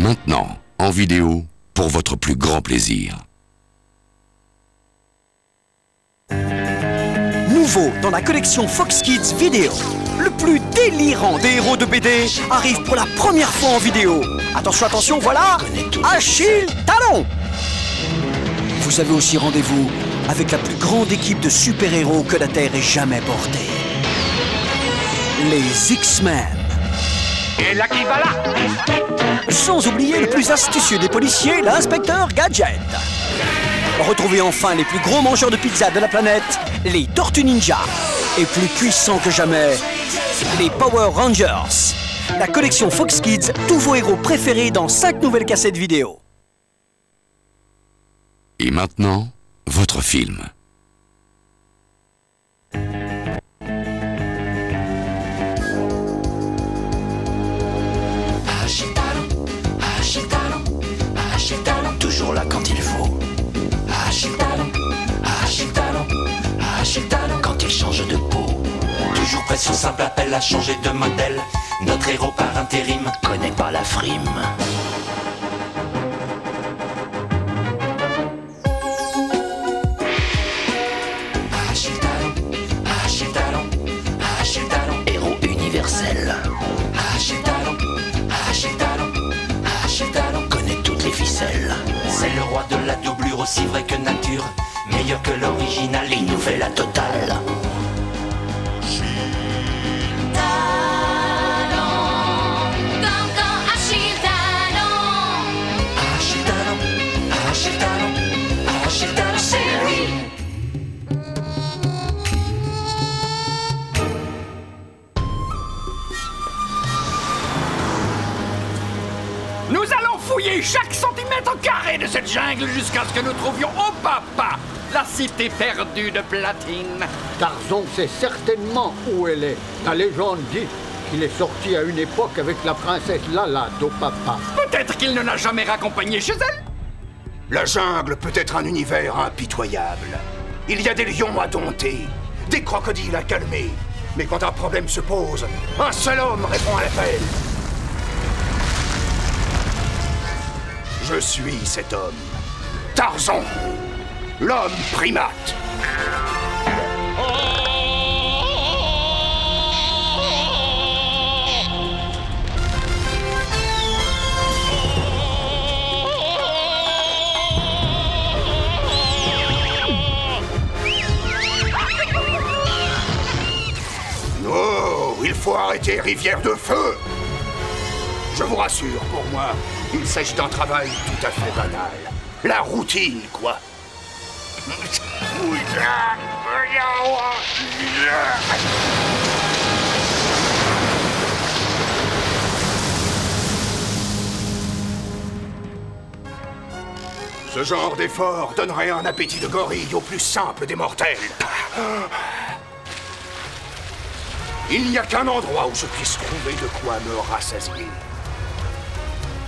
Maintenant, en vidéo, pour votre plus grand plaisir. Nouveau dans la collection Fox Kids Vidéo, le plus délirant des héros de BD arrive pour la première fois en vidéo. Attention, attention, voilà Achille Talon. Vous avez aussi rendez-vous avec la plus grande équipe de super-héros que la Terre ait jamais portée. Les X-Men. Et là qui va là. Sans oublier le plus astucieux des policiers, l'inspecteur Gadget. Retrouvez enfin les plus gros mangeurs de pizza de la planète, les Tortues Ninja. Et plus puissants que jamais, les Power Rangers. La collection Fox Kids, tous vos héros préférés dans 5 nouvelles cassettes vidéo. Et maintenant, votre film. Toujours là quand il faut. Achille Talon, quand il change de peau. Toujours prêt sur simple appel à changer de modèle. Notre héros par intérim connaît pas la frime. Achille Talon, héros universel. Achille Talon, connaît toutes les ficelles. C'est le roi de la doublure, aussi vrai que nature. Meilleur que l'original, il nous fait la totale. Achille Talon, c'est lui. Nous allons fouiller chaque centimètre carré de cette jungle jusqu'à ce que nous trouvions au papa la cité perdue de Platine. Tarzan sait certainement où elle est. La légende dit qu'il est sorti à une époque avec la princesse Lala d'Opapa. Peut-être qu'il ne l'a jamais raccompagnée chez elle. La jungle peut être un univers impitoyable. Il y a des lions à dompter, des crocodiles à calmer. Mais quand un problème se pose, un seul homme répond à l'appel. Je suis cet homme, Tarzan, l'homme primate. Oh, il faut arrêter Rivière de Feu. Je vous rassure, pour moi, il s'agit d'un travail tout à fait banal. La routine, quoi. Ce genre d'effort donnerait un appétit de gorille au plus simple des mortels. Il n'y a qu'un endroit où je puisse trouver de quoi me rassasier.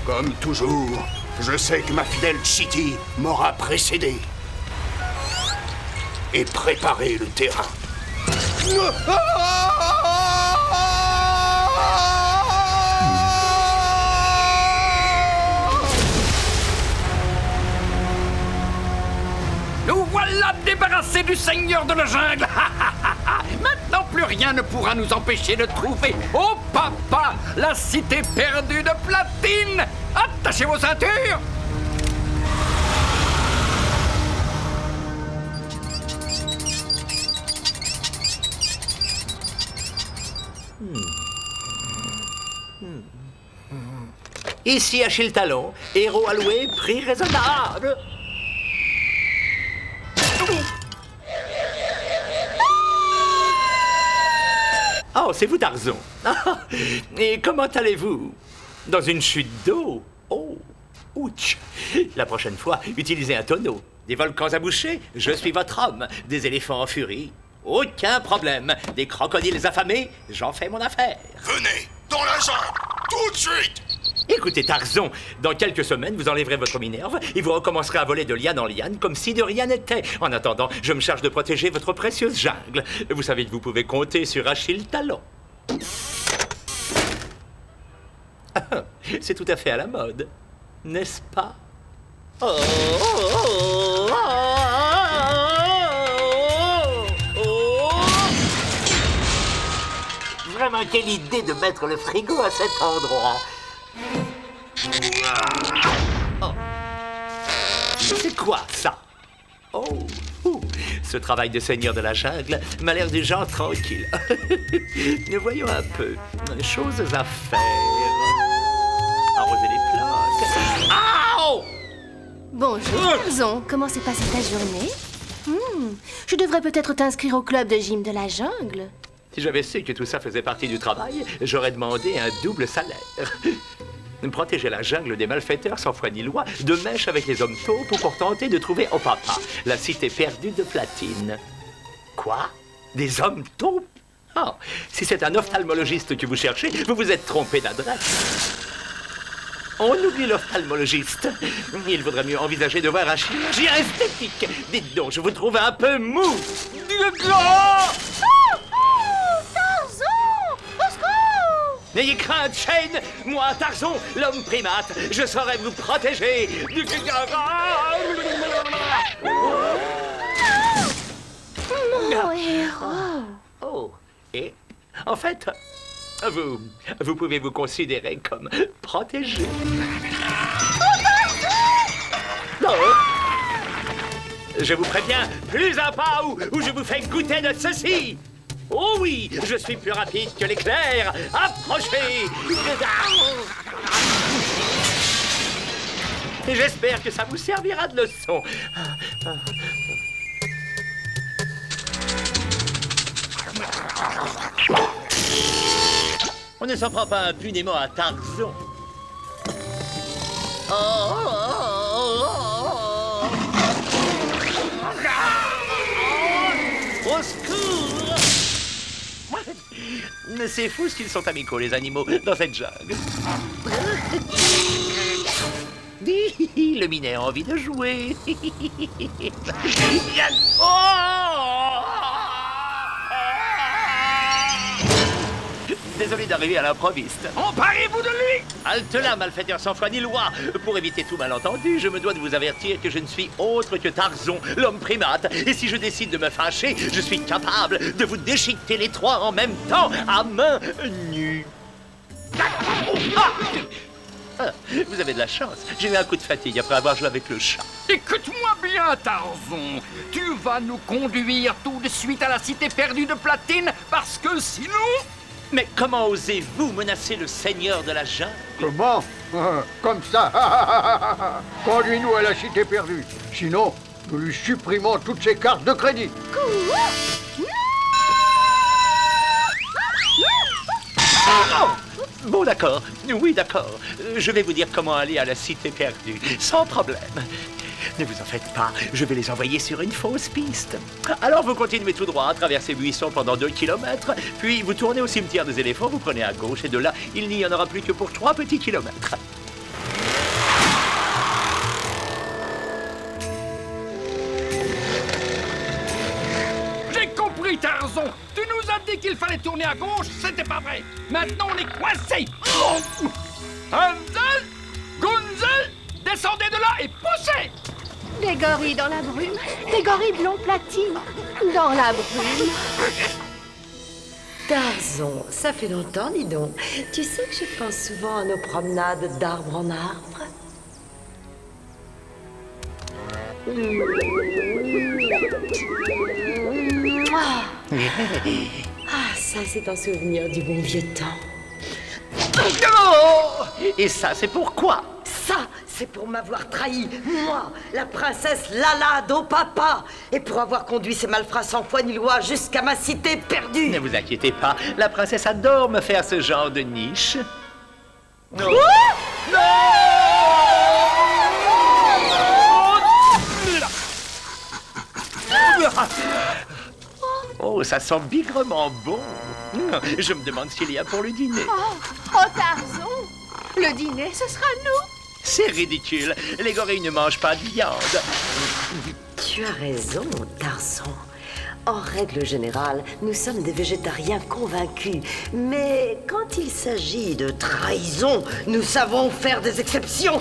Comme toujours, je sais que ma fidèle Chitty m'aura précédé et préparé le terrain. Nous voilà débarrassés du seigneur de la jungle. Maintenant, plus rien ne pourra nous empêcher de trouver au papa la cité perdue de Platine. Attachez vos ceintures. Ici Achille Talon, héros alloué, prix raisonnable. Oh, c'est vous, Tarzan. Et comment allez-vous? Dans une chute d'eau? Oh, ouch. La prochaine fois, utilisez un tonneau. Des volcans à boucher, je suis votre homme. Des éléphants en furie, aucun problème. Des crocodiles affamés, j'en fais mon affaire. Venez, dans la jungle, tout de suite! Écoutez, Tarzan, dans quelques semaines, vous enlèverez votre Minerve et vous recommencerez à voler de liane en liane comme si de rien n'était. En attendant, je me charge de protéger votre précieuse jungle. Vous savez que vous pouvez compter sur Achille Talon. C'est tout à fait à la mode. n'est-ce pas? Oh, oh, oh, oh, oh. Vraiment, quelle idée de mettre le frigo à cet endroit. Oh. C'est quoi ça? Oh, ce travail de seigneur de la jungle m'a l'air du genre tranquille. Nous voyons un peu. Choses à faire. Arroser les plantes. Ah! Bonjour, Tarzan. Comment s'est passée ta journée? Je devrais peut-être t'inscrire au club de gym de la jungle. Si j'avais su que tout ça faisait partie du travail, j'aurais demandé un double salaire. Protéger la jungle des malfaiteurs sans foi ni loi, de mèche avec les hommes taupes pour tenter de trouver Opapa, la cité perdue de Platine. Quoi? Des hommes taupes? Oh, si c'est un ophtalmologiste que vous cherchez, vous vous êtes trompé d'adresse. On oublie l'ophtalmologiste. Il vaudrait mieux envisager de voir un chirurgien esthétique. Dites donc, je vous trouve un peu mou. N'ayez crainte, Shane. Moi, Tarzan, l'homme primate, je saurai vous protéger. Mon héros. Oh, et en fait, vous pouvez vous considérer comme protégé. Non. Je vous préviens, plus un pas ou je vous fais goûter de ceci. Oh oui, je suis plus rapide que l'éclair. Approchez. Et j'espère que ça vous servira de leçon. On ne s'en prend pas impunément à Tarzan. Au secours! C'est fou ce qu'ils sont amicaux, les animaux, dans cette jungle. Le minet a envie de jouer. Désolé d'arriver à l'improviste. Emparez-vous de lui! Halte là, malfaiteur sans foi ni loi. Pour éviter tout malentendu, je me dois de vous avertir que je ne suis autre que Tarzan, l'homme primate. Et si je décide de me fâcher, je suis capable de vous déchiqueter les trois en même temps, à main nue. Vous avez de la chance. J'ai eu un coup de fatigue après avoir joué avec le chat. Écoute-moi bien, Tarzan. Tu vas nous conduire tout de suite à la cité perdue de Platine, parce que sinon... Mais comment osez-vous menacer le seigneur de la jungle? Comment? Comme ça. Conduis-nous à la cité perdue. Sinon, nous lui supprimons toutes ses cartes de crédit. Bon, d'accord. Oui, d'accord. Je vais vous dire comment aller à la cité perdue, sans problème. Ne vous en faites pas, je vais les envoyer sur une fausse piste. Alors vous continuez tout droit, traversez buissons pendant 2 kilomètres, puis vous tournez au cimetière des éléphants, vous prenez à gauche, et de là, il n'y en aura plus que pour 3 petits kilomètres. J'ai compris, Tarzan. Tu nous as dit qu'il fallait tourner à gauche, c'était pas vrai. Maintenant, on est coincés. Hansel, Gunzel, descendez de là et poussez! Des gorilles dans la brume, des gorilles blonds platine dans la brume. Tarzan, ça fait longtemps, dis donc. Tu sais que je pense souvent à nos promenades d'arbre en arbre. Ça, c'est un souvenir du bon vieux temps. Oh! Et ça, c'est pourquoi? Ça, c'est pour m'avoir trahi, moi, la princesse Lala d'Opapa, et pour avoir conduit ces malfrats sans foi ni loi jusqu'à ma cité perdue. Ne vous inquiétez pas, la princesse adore me faire ce genre de niche. Non. Non! Oh, ça sent bigrement bon. Je me demande s'il y a pour le dîner. Oh, Tarzan, le dîner, ce sera nous. C'est ridicule. Les gorilles ne mangent pas de viande. Tu as raison, Tarzan. En règle générale, nous sommes des végétariens convaincus. Mais quand il s'agit de trahison, nous savons faire des exceptions.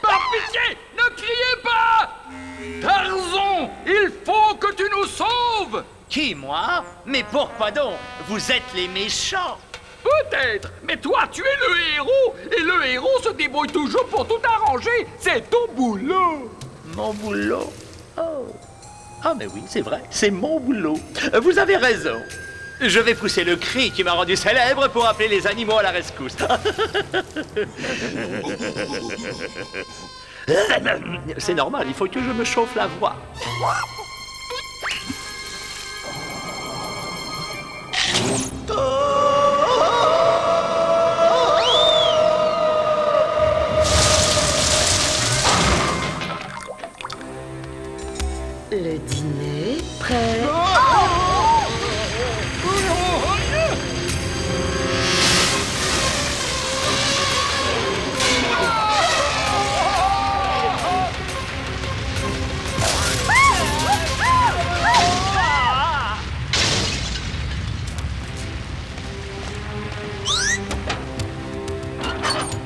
Par pitié, ne criez pas! Tarzan, il faut que tu nous sauves! Qui, moi? Mais pourquoi donc? Vous êtes les méchants. Peut-être, mais toi, tu es le héros, et le héros se débrouille toujours pour tout arranger. C'est ton boulot. Mon boulot? Oh. Ah, mais oui, c'est vrai, c'est mon boulot. Vous avez raison. Je vais pousser le cri qui m'a rendu célèbre pour appeler les animaux à la rescousse. C'est normal, il faut que je me chauffe la voix. Le dîner prêt.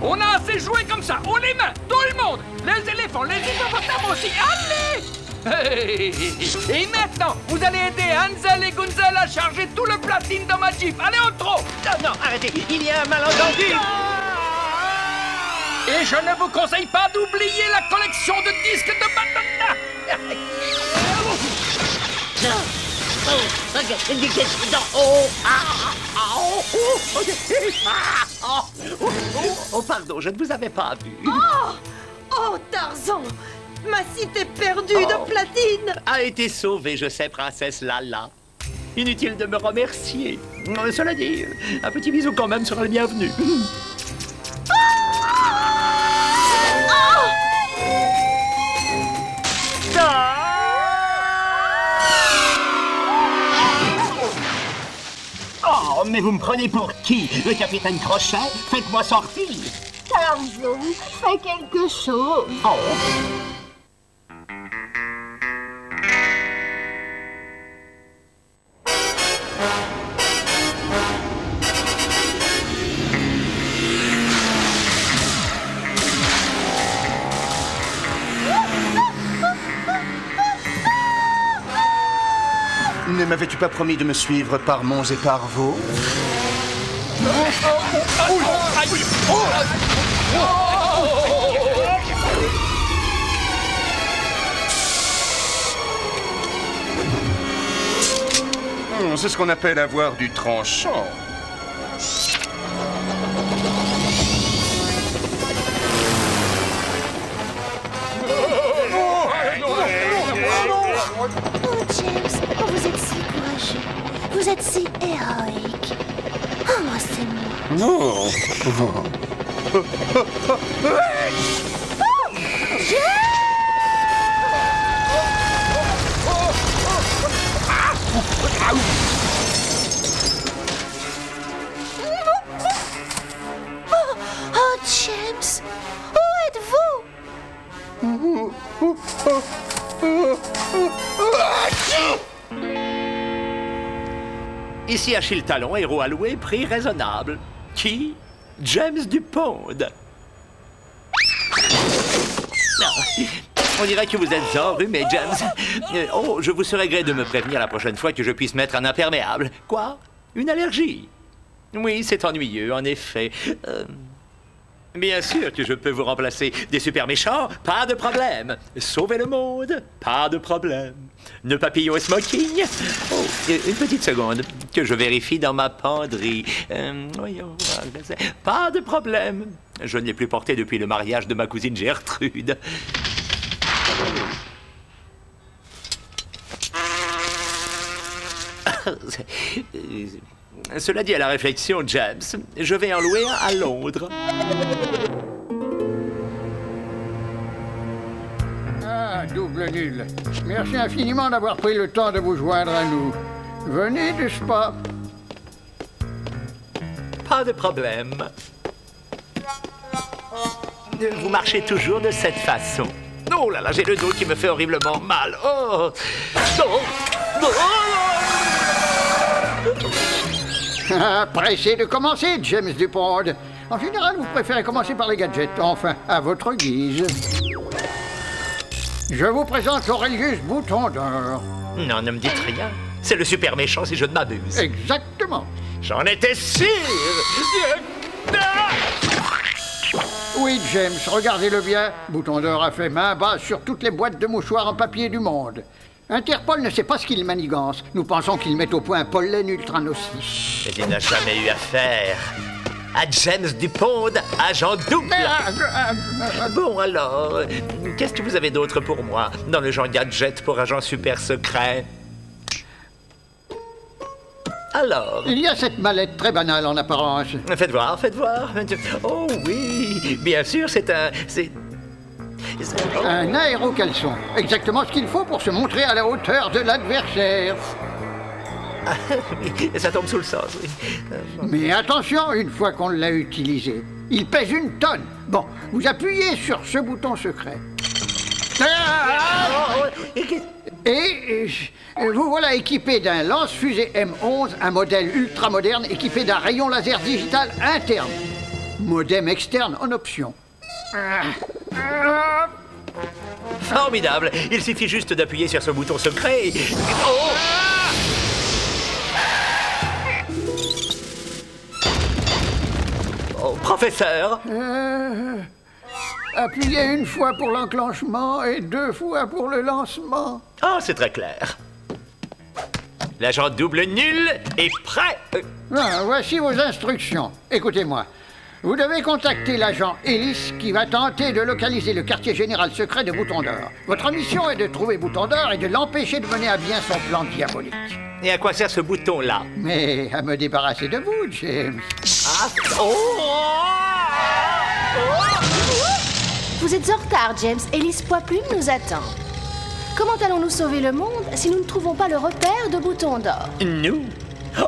On a assez joué comme ça, on les mains, tout le monde. Les éléphants, les hippopotames aussi, allez! Et maintenant, vous allez aider Hansel et Gunzel à charger tout le platine dans ma Jeep. Allez, au trot! Non, arrêtez, il y a un malentendu. Et je ne vous conseille pas d'oublier la collection de disques de Madonna. Oh, pardon, je ne vous avais pas vu. Oh, Tarzan! Ma cité perdue de platine! A été sauvée, je sais, princesse Lala. Inutile de me remercier. Cela dit, un petit bisou quand même sera le bienvenu. Oh, mais vous me prenez pour qui? Le capitaine Crochet? Faites-moi sortir! Tarzan, fais quelque chose. Oh! Ne m'avais-tu pas promis de me suivre par monts et par vaux? C'est ce qu'on appelle avoir du tranchant. Oh, James, oh, vous êtes si courageux. Vous êtes si héroïque. Oh, c'est moi. Non. Oh, James, où êtes-vous? Ici Achille Talon, héros alloué, prix raisonnable. Qui? James Dupont. On dirait que vous êtes enrhumé, James. Oh, je vous serais gré de me prévenir la prochaine fois que je puisse mettre un imperméable. Quoi? Une allergie? Oui, c'est ennuyeux, en effet. Bien sûr que je peux vous remplacer. Des super méchants? Pas de problème. Sauver le monde? Pas de problème. Ne papillons au smoking? Oh, une petite seconde, que je vérifie dans ma penderie. Voyons voir. Pas de problème. Je ne l'ai plus porté depuis le mariage de ma cousine Gertrude. Cela dit, à la réflexion, James, je vais en louer un à Londres. Ah, double nul. Merci infiniment d'avoir pris le temps de vous joindre à nous. Venez, n'est-ce pas? pas de problème. Vous marchez toujours de cette façon. Oh là là, j'ai le dos qui me fait horriblement mal. Oh, Pressé de commencer, James Dupont. En général, vous préférez commencer par les gadgets. Enfin, à votre guise. Je vous présente Aurelius Bouton d'Or. Non, ne me dites rien. C'est le super méchant si je ne m'abuse. Exactement. J'en étais sûr. Oui, James, regardez-le bien. Bouton d'Or a fait main basse sur toutes les boîtes de mouchoirs en papier du monde. Interpol ne sait pas ce qu'il manigance. Nous pensons qu'il met au point un pollen ultra nocif. Mais il n'a jamais eu affaire à James Dupont, agent double. Bon, alors, qu'est-ce que vous avez d'autre pour moi dans le genre gadget pour agent super secret? Alors? Il y a cette mallette très banale en apparence. Faites voir, faites voir. Oh oui, bien sûr, c'est un... Un aérocaleçon. Exactement ce qu'il faut pour se montrer à la hauteur de l'adversaire. Oui, ça tombe sous le sens, oui. Mais attention, une fois qu'on l'a utilisé, il pèse 1 tonne. Bon, vous appuyez sur ce bouton secret. Et vous voilà équipé d'un lance-fusée M11, un modèle ultra moderne équipé d'un rayon laser digital interne. Modem externe en option. Formidable. Il suffit juste d'appuyer sur ce bouton secret et... Oh, professeur. Appuyez 1 fois pour l'enclenchement et 2 fois pour le lancement. Ah, c'est très clair. L'agent double nul est prêt. Voici vos instructions. Écoutez-moi. Vous devez contacter l'agent Ellis qui va tenter de localiser le quartier général secret de Bouton d'Or. Votre mission est de trouver Bouton d'Or et de l'empêcher de mener à bien son plan diabolique. Et à quoi sert ce bouton-là? Mais à me débarrasser de vous, James. Vous êtes en retard, James. Ellis Poiplume nous attend. Comment allons-nous sauver le monde si nous ne trouvons pas le repère de Bouton d'Or? Nous?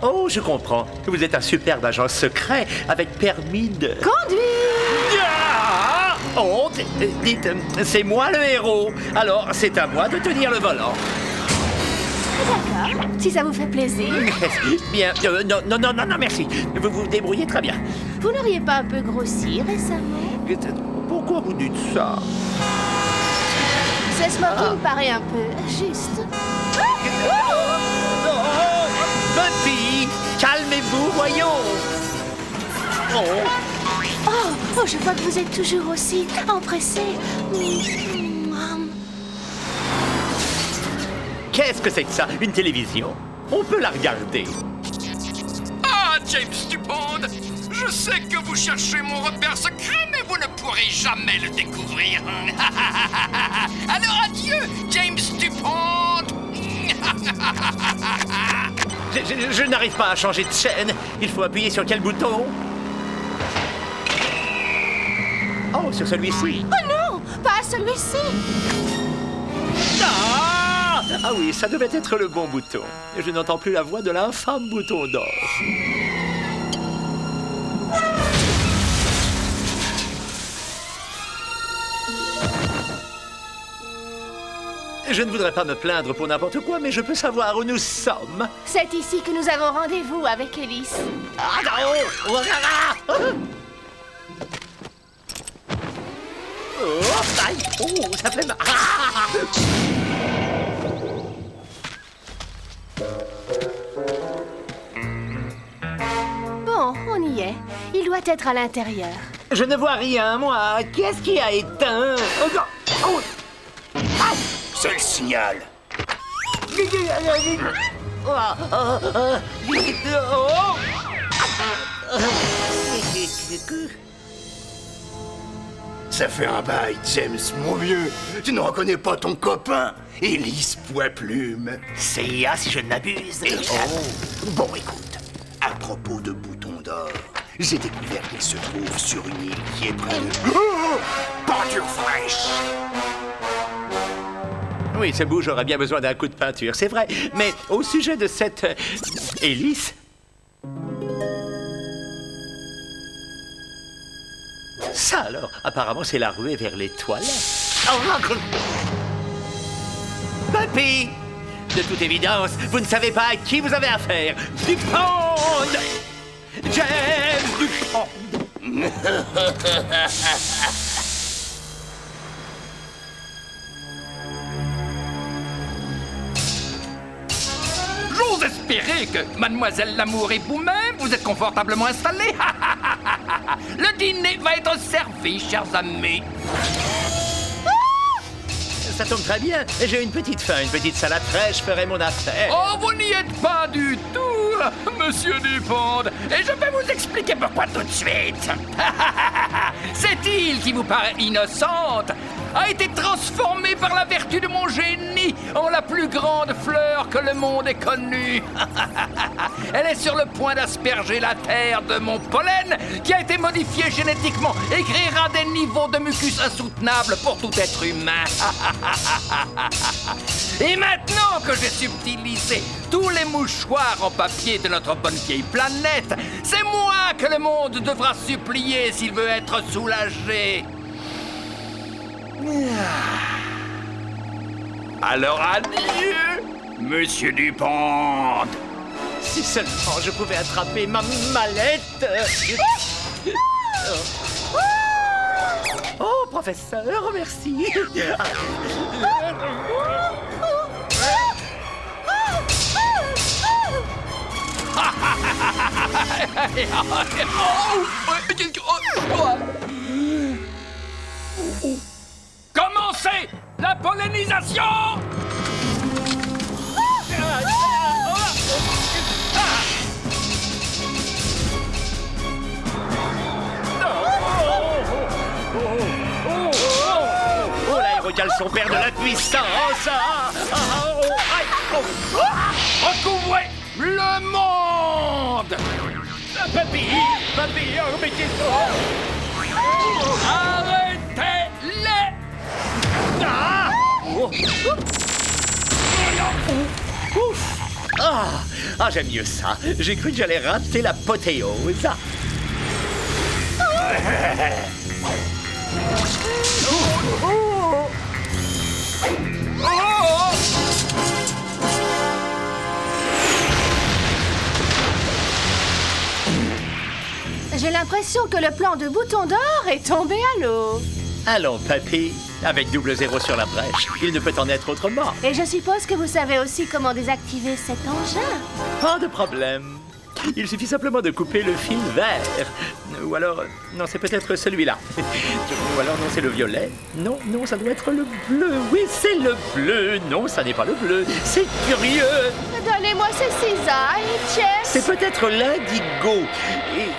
Oh, je comprends. Vous êtes un superbe agent secret avec permis de... Conduire! Oh, dites, c'est moi le héros. Alors, c'est à moi de tenir le volant. D'accord, si ça vous fait plaisir. Bien, non, merci. Vous vous débrouillez très bien. Vous n'auriez pas un peu grossi récemment? Pourquoi vous dites ça? Ce smoking paraît un peu juste. Bonne fille, calmez-vous, voyons. Oh, je vois que vous êtes toujours aussi empressé. Qu'est-ce que c'est que ça? Une télévision? On peut la regarder. Ah, James Dupont, je sais que vous cherchez mon repère secret, mais vous ne pourrez jamais le découvrir. Alors adieu, James Dupont. Je n'arrive pas à changer de chaîne. Il faut appuyer sur quel bouton? Oh, sur celui-ci. Oh non, pas celui-ci. Ah oui, ça devait être le bon bouton. Je n'entends plus la voix de l'infâme Bouton d'Or. Je ne voudrais pas me plaindre pour n'importe quoi, mais je peux savoir où nous sommes. C'est ici que nous avons rendez-vous avec Ellis. Ça fait mal. Bon, on y est. Il doit être à l'intérieur. Je ne vois rien, moi. Qu'est-ce qui a éteint? C'est le signal. Ça fait un bail, James, mon vieux. Tu ne reconnais pas ton copain, Ellis Poiplume. CIA, si je ne m'abuse. Bon, écoute. À propos de Bouton d'Or, j'ai découvert qu'il se trouve sur une île qui est près de... peinture fraîche. Oui, ce bouge aurait bien besoin d'un coup de peinture, c'est vrai. Mais au sujet de cette... Ellis... Ça alors, apparemment, c'est la ruée vers les toilettes. Papy! De toute évidence, vous ne savez pas à qui vous avez affaire. Dupont! James Dupont! J'ose espérer que Mademoiselle Lamour et vous-même, vous êtes confortablement installés. Le dîner va être servi, chers amis. Ça tombe très bien. J'ai une petite faim, une petite salade fraîche ferait mon affaire. Oh, vous n'y êtes pas du tout, Monsieur Dupont. Et je vais vous expliquer pourquoi tout de suite. Cette île qui vous paraît innocente a été transformée par la vertu de mon génie en la plus grande fleur que le monde ait connue. Elle est sur le point d'asperger la terre de mon pollen qui a été modifié génétiquement et créera des niveaux de mucus insoutenables pour tout être humain. Et maintenant que j'ai subtilisé tous les mouchoirs en papier de notre bonne vieille planète, c'est moi que le monde devra supplier s'il veut être soulagé. Alors adieu, Monsieur Dupont. Si seulement je pouvais attraper ma mallette. Oh, professeur, merci. Commencez la pollinisation! Oh, l'aérocaleçon perd de la puissance. Recouvrez le monde! Papy, oh, mais qu'est-ce Arrêtez-les! Ah, j'aime mieux ça. J'ai cru que j'allais rater l'apothéose. J'ai l'impression que le plan de Bouton d'Or est tombé à l'eau. Allons, papy, avec 00 sur la brèche, il ne peut en être autrement. Et je suppose que vous savez aussi comment désactiver cet engin. Pas de problème. Il suffit simplement de couper le fil vert. Ou alors, non, c'est peut-être celui-là. Ou alors, non, c'est le violet. Non, ça doit être le bleu. Oui, c'est le bleu. Non, ça n'est pas le bleu. C'est curieux. Donnez-moi ces cisailles, Chess. C'est peut-être l'indigo. Et...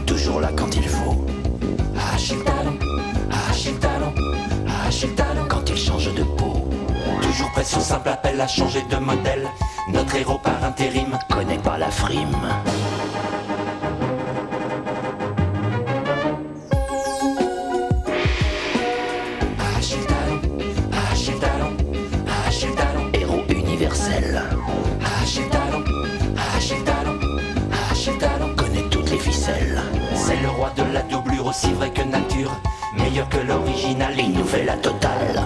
Toujours là quand il faut. Quand il change de peau. Toujours prêt son simple appel à changer de modèle. Notre héros par intérim connaît pas la frime. Héros universel. roi de la doublure, aussi vrai que nature, meilleur que l'original, il nous fait la totale.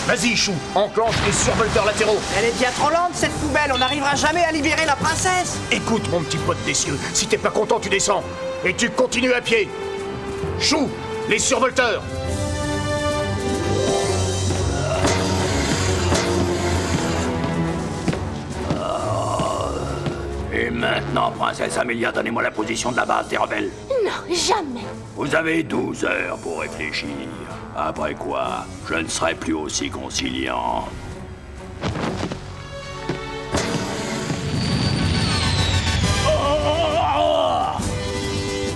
Vas-y, Chou, enclenche les survolteurs latéraux. Elle est bien trop lente, cette poubelle. On n'arrivera jamais à libérer la princesse. Écoute, mon petit pote des cieux, si t'es pas content, tu descends. Et tu continues à pied. Chou, les survolteurs. Et maintenant, princesse Amélia, donnez-moi la position de la base des rebelles. Non, jamais. Vous avez 12 heures pour réfléchir. Après quoi, je ne serai plus aussi conciliant.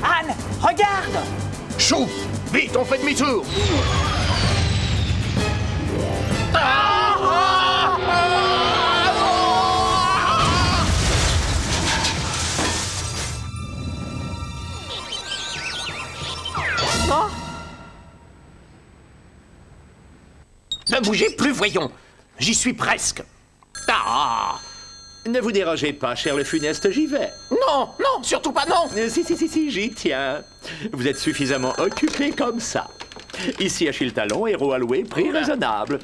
Anne, regarde! Chou, vite, on fait demi-tour. Ne bougez plus, voyons. J'y suis presque. Ah! Ne vous dérangez pas, cher le funeste, j'y vais. Non, non, surtout pas non. Si, j'y tiens. Vous êtes suffisamment occupé comme ça. Ici Achille Talon, héros alloué, prix raisonnable.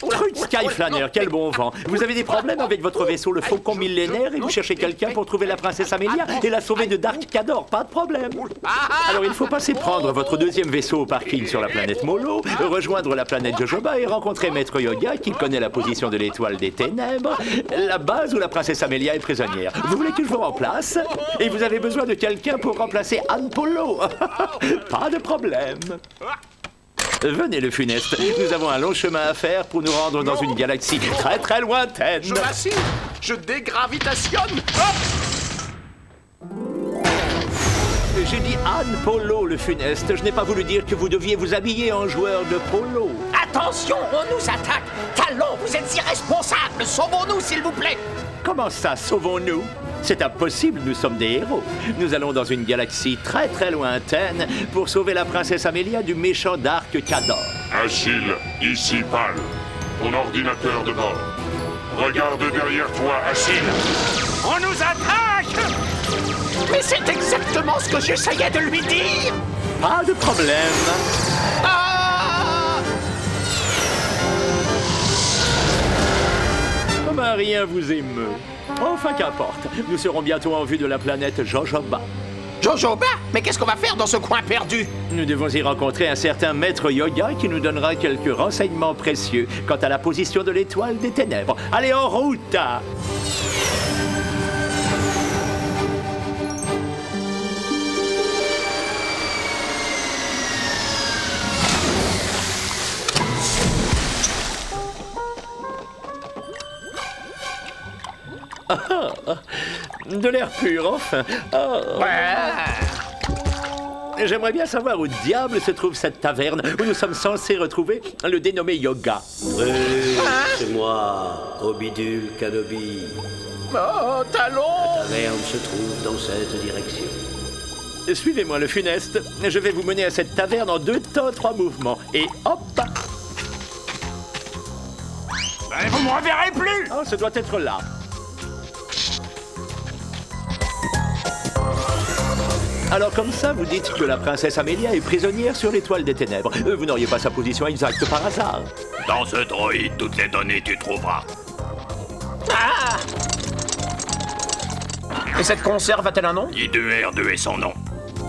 Truc Skyflanner, quel bon vent. Vous avez des problèmes avec votre vaisseau, le Faucon Millénaire, et vous cherchez quelqu'un pour trouver la princesse Amélia et la sauver de Dark Cador, pas de problème. Alors il faut passer prendre votre deuxième vaisseau au parking sur la planète Molo, rejoindre la planète Jojoba et rencontrer Maître Yoga qui connaît la position de l'étoile des ténèbres, la base où la princesse Amélia est prisonnière. Vous voulez que je vous remplace? Et vous avez besoin de quelqu'un pour remplacer Anne Polo. Pas de problème. Venez le funeste, nous avons un long chemin à faire pour nous rendre dans une galaxie très très lointaine. Je m'assieds, je dégravitationne. J'ai dit Anne Polo le funeste, je n'ai pas voulu dire que vous deviez vous habiller en joueur de polo. Attention, on nous attaque. Talon, vous êtes irresponsables. Sauvons-nous, s'il vous plaît. Comment ça, sauvons-nous? C'est impossible, nous sommes des héros. Nous allons dans une galaxie très très lointaine pour sauver la princesse Amélia du méchant Dark Cador. Achille, ici Pal, ton ordinateur de bord. Regarde derrière toi, Achille. On nous attaque! Mais c'est exactement ce que j'essayais de lui dire! Pas de problème. Ah! Ben, rien vous émeut. Enfin qu'importe, nous serons bientôt en vue de la planète Jojoba. Jojoba? Mais qu'est-ce qu'on va faire dans ce coin perdu? Nous devons y rencontrer un certain Maître Yoga qui nous donnera quelques renseignements précieux quant à la position de l'étoile des ténèbres. Allez, en route! De l'air pur, enfin. J'aimerais bien savoir où diable se trouve cette taverne où nous sommes censés retrouver le dénommé Yoga. C'est moi, Obidule Kenobi. Oh, Talon! La taverne se trouve dans cette direction. Suivez-moi le funeste. Je vais vous mener à cette taverne en 2 temps, 3 mouvements. Et hop! Vous me reverrez plus! Oh, ça doit être là. Alors comme ça, vous dites que la princesse Amélia est prisonnière sur l'étoile des ténèbres. Vous n'auriez pas sa position exacte par hasard. Dans ce droïde, toutes les données tu trouveras. Ah! Et cette conserve a-t-elle un nom? I2R2 est son nom.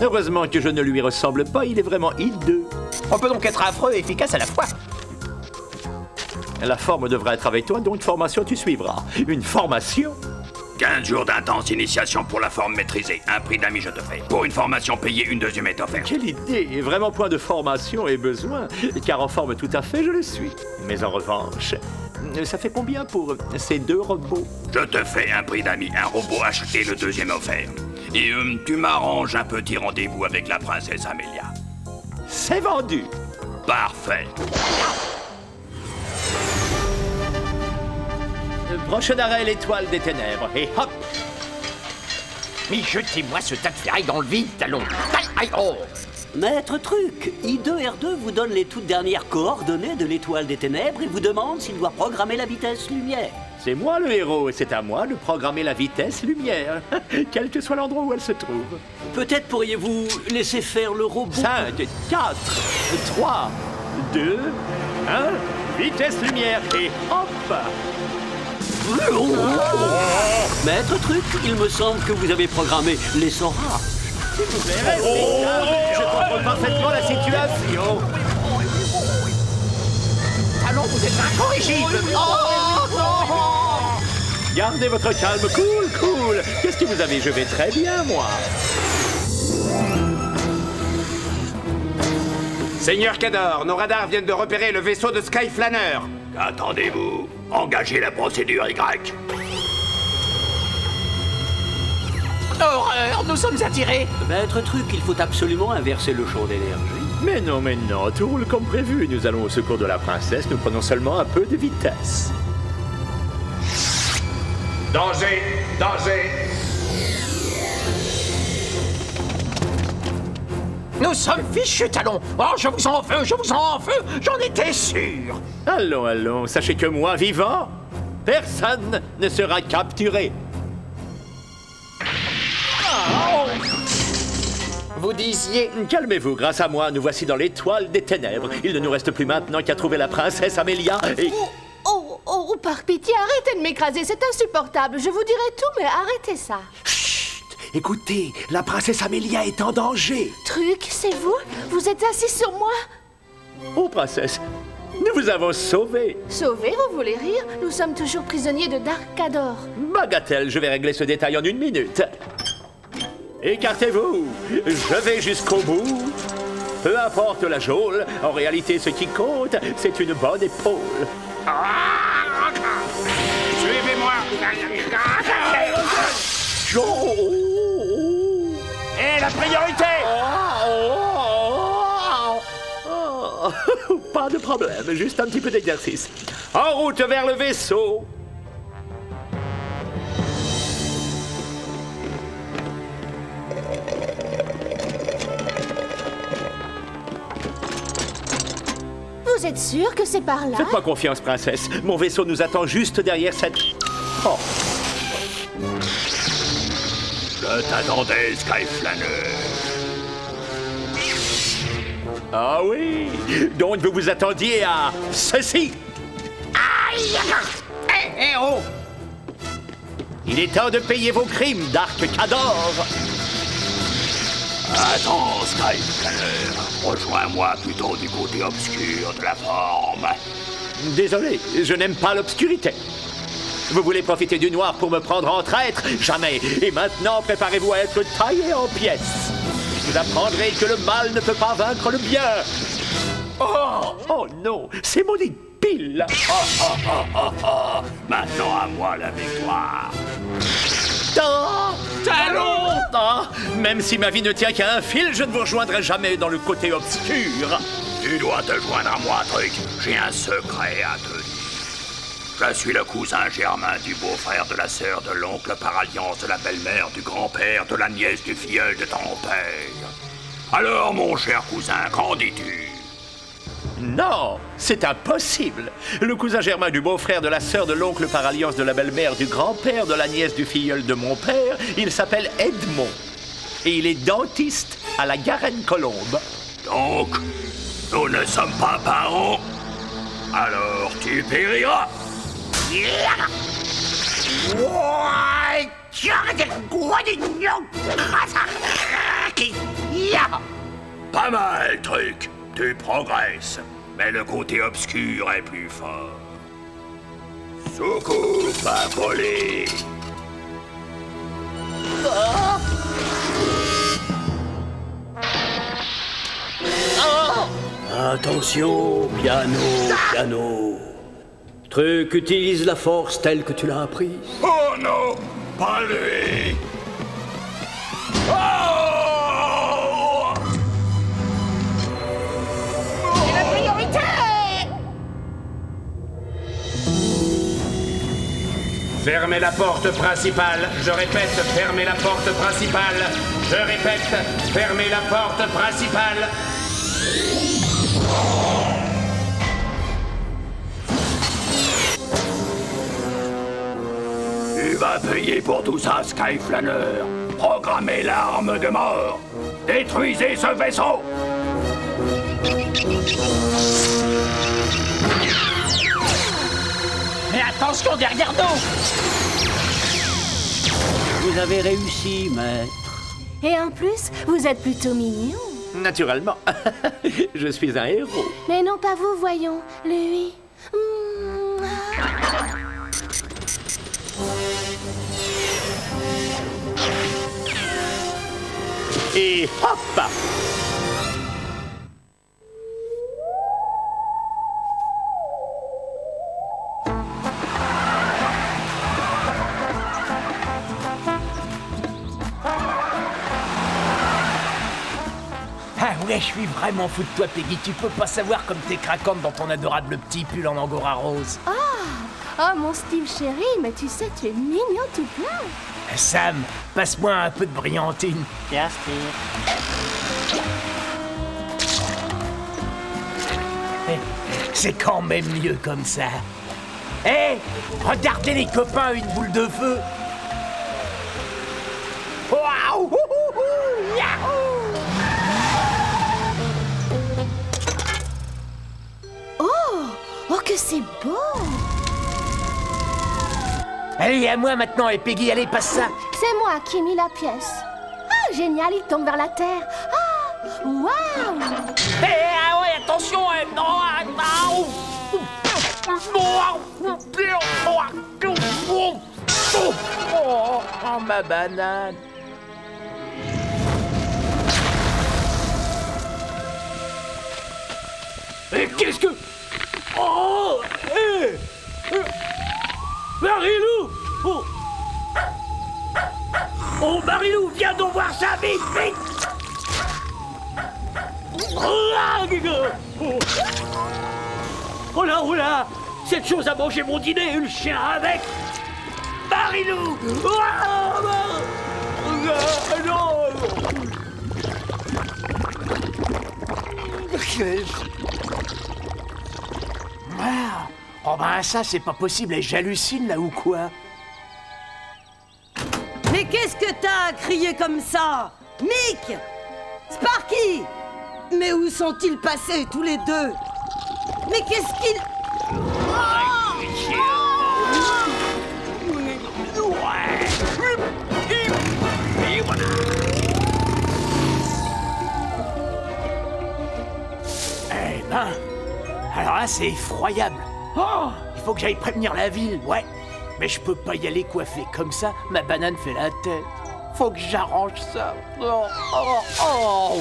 Heureusement que je ne lui ressemble pas, il est vraiment hideux. On peut donc être affreux et efficace à la fois. La forme devra être avec toi, donc une formation tu suivras. Une formation? 15 jours d'intense initiation pour la forme maîtrisée. Un prix d'amis je te fais. Pour une formation payée, une deuxième est offerte. Quelle idée! Vraiment point de formation et besoin, car en forme tout à fait, je le suis. Mais en revanche, ça fait combien pour ces 2 robots? Je te fais un prix d'amis, un robot acheté, le deuxième offert. Et tu m'arranges un petit rendez-vous avec la princesse Amélia. C'est vendu! Parfait. Prochain arrêt, l'étoile des ténèbres. Et hop! Mais jetez-moi ce tas de ferraille dans le vide, Talon. Aïe, oh. Maître Truc, I2R2 vous donne les toutes dernières coordonnées de l'étoile des ténèbres et vous demande s'il doit programmer la vitesse lumière. C'est moi le héros et c'est à moi de programmer la vitesse lumière, quel que soit l'endroit où elle se trouve. Peut-être pourriez-vous laisser faire le robot. 5, 4, 3, 2, 1, vitesse lumière et hop! Maître Truc, il me semble que vous avez programmé les Sora. S'il vous plaît, restez calme. Je contrôle parfaitement la situation. Talon, vous êtes incorrigible. Oh non! Gardez votre calme, cool. Qu'est-ce que vous avez? Je vais très bien, moi. Seigneur Cador, nos radars viennent de repérer le vaisseau de Skyflanner. Attendez-vous. Engagez la procédure Y. Horreur, nous sommes attirés. Maître Truc, il faut absolument inverser le champ d'énergie. Mais non, tout roule comme prévu. Nous allons au secours de la princesse, nous prenons seulement un peu de vitesse. Danger! Nous sommes fichus, Talon. Oh, je vous en veux, j'en étais sûr. Allons, sachez que moi, vivant, personne ne sera capturé. Vous disiez... Calmez-vous, grâce à moi, nous voici dans l'étoile des ténèbres. Il ne nous reste plus maintenant qu'à trouver la princesse Amélia et... Oh, par pitié, arrêtez de m'écraser, c'est insupportable. Je vous dirai tout, mais arrêtez ça. Chut! Écoutez, la princesse Amélia est en danger. Truc, c'est vous? Vous êtes assis sur moi? Oh, princesse, nous vous avons sauvé. Sauvé, vous voulez rire? Nous sommes toujours prisonniers de Dark Cador. Bagatelle, je vais régler ce détail en 1 minute. Écartez-vous, je vais jusqu'au bout. Peu importe la geôle, en réalité, ce qui compte, c'est une bonne épaule. Suivez-moi! Et la priorité! Pas de problème, juste un petit peu d'exercice. En route vers le vaisseau. Vous êtes sûr que c'est par là? Faites-moi confiance, princesse. Mon vaisseau nous attend juste derrière cette... Oh. Je t'attendais, Skyflanner. Ah oui, donc vous vous attendiez à ceci. Aïe! Oh! Il est temps de payer vos crimes, Dark Cador. Attends, Skyflanner. Rejoins-moi plutôt du côté obscur de la forme. Désolé, je n'aime pas l'obscurité. Vous voulez profiter du noir pour me prendre en traître? Jamais. Et maintenant, préparez-vous à être taillé en pièces. Vous apprendrez que le mal ne peut pas vaincre le bien. Oh non, c'est maudit pile. Maintenant à moi la victoire. Talon! Même si ma vie ne tient qu'à un fil, je ne vous rejoindrai jamais dans le côté obscur. Tu dois te joindre à moi, Truc. J'ai un secret à te dire. Je suis le cousin germain du beau-frère de la sœur de l'oncle par alliance de la belle-mère du grand-père de la nièce du filleul de ton père. Alors, mon cher cousin, qu'en dis-tu? Non, c'est impossible. Le cousin germain du beau-frère de la sœur de l'oncle par alliance de la belle-mère du grand-père de la nièce du filleul de mon père, il s'appelle Edmond. Et il est dentiste à la Garenne-Colombe. Donc, nous ne sommes pas parents. Alors tu périras. Pas mal, Truc. Tu progresses. Mais le côté obscur est plus fort. Soucoupe volée. Attention, piano. Truc, utilise la force telle que tu l'as apprise. Oh non, pas lui. C'est la priorité! Fermez la porte principale. Je répète, fermez la porte principale. Je répète, fermez la porte principale. Tu vas payer pour tout ça, Skyflanner. Programmez l'arme de mort. Détruisez ce vaisseau. Mais attention derrière nous! Vous avez réussi, maître. Et en plus, vous êtes plutôt mignon. Naturellement. Je suis un héros. Mais non, pas vous, voyons. Lui. Et hop! Ah ouais, je suis vraiment fou de toi, Peggy. Tu peux pas savoir comme t'es craquante dans ton adorable petit pull en angora rose. Oh, mon Steve chéri, mais tu sais, tu es mignon tout plein. Sam, passe-moi un peu de brillantine. Tiens, Steve. C'est quand même mieux comme ça. Hé, regardez les copains, une boule de feu. Waouh! Oh, que c'est beau! Allez, à moi maintenant, et Peggy, allez, passe ça. C'est moi qui ai mis la pièce. Ah, génial, il tombe vers la terre. Ah, waouh! Ah ouais, attention, Oh, ma banane. Mais qu'est-ce que... Oh, Marilou! Oh, Marilou, viens donc voir ça, vite, vite! Oh là, oh là! Cette chose a mangé mon dîner et le chien avec! Marilou! Oh ben ça, c'est pas possible, et j'hallucine là ou quoi? Mais qu'est-ce que t'as à crier comme ça? Mick! Sparky! Mais où sont-ils passés tous les deux? Mais qu'est-ce qu'ils... Eh ben, alors là c'est effroyable. Oh, il faut que j'aille prévenir la ville, ouais. Mais je peux pas y aller coiffé comme ça, ma banane fait la tête. Faut que j'arrange ça. Oh, oh, oh.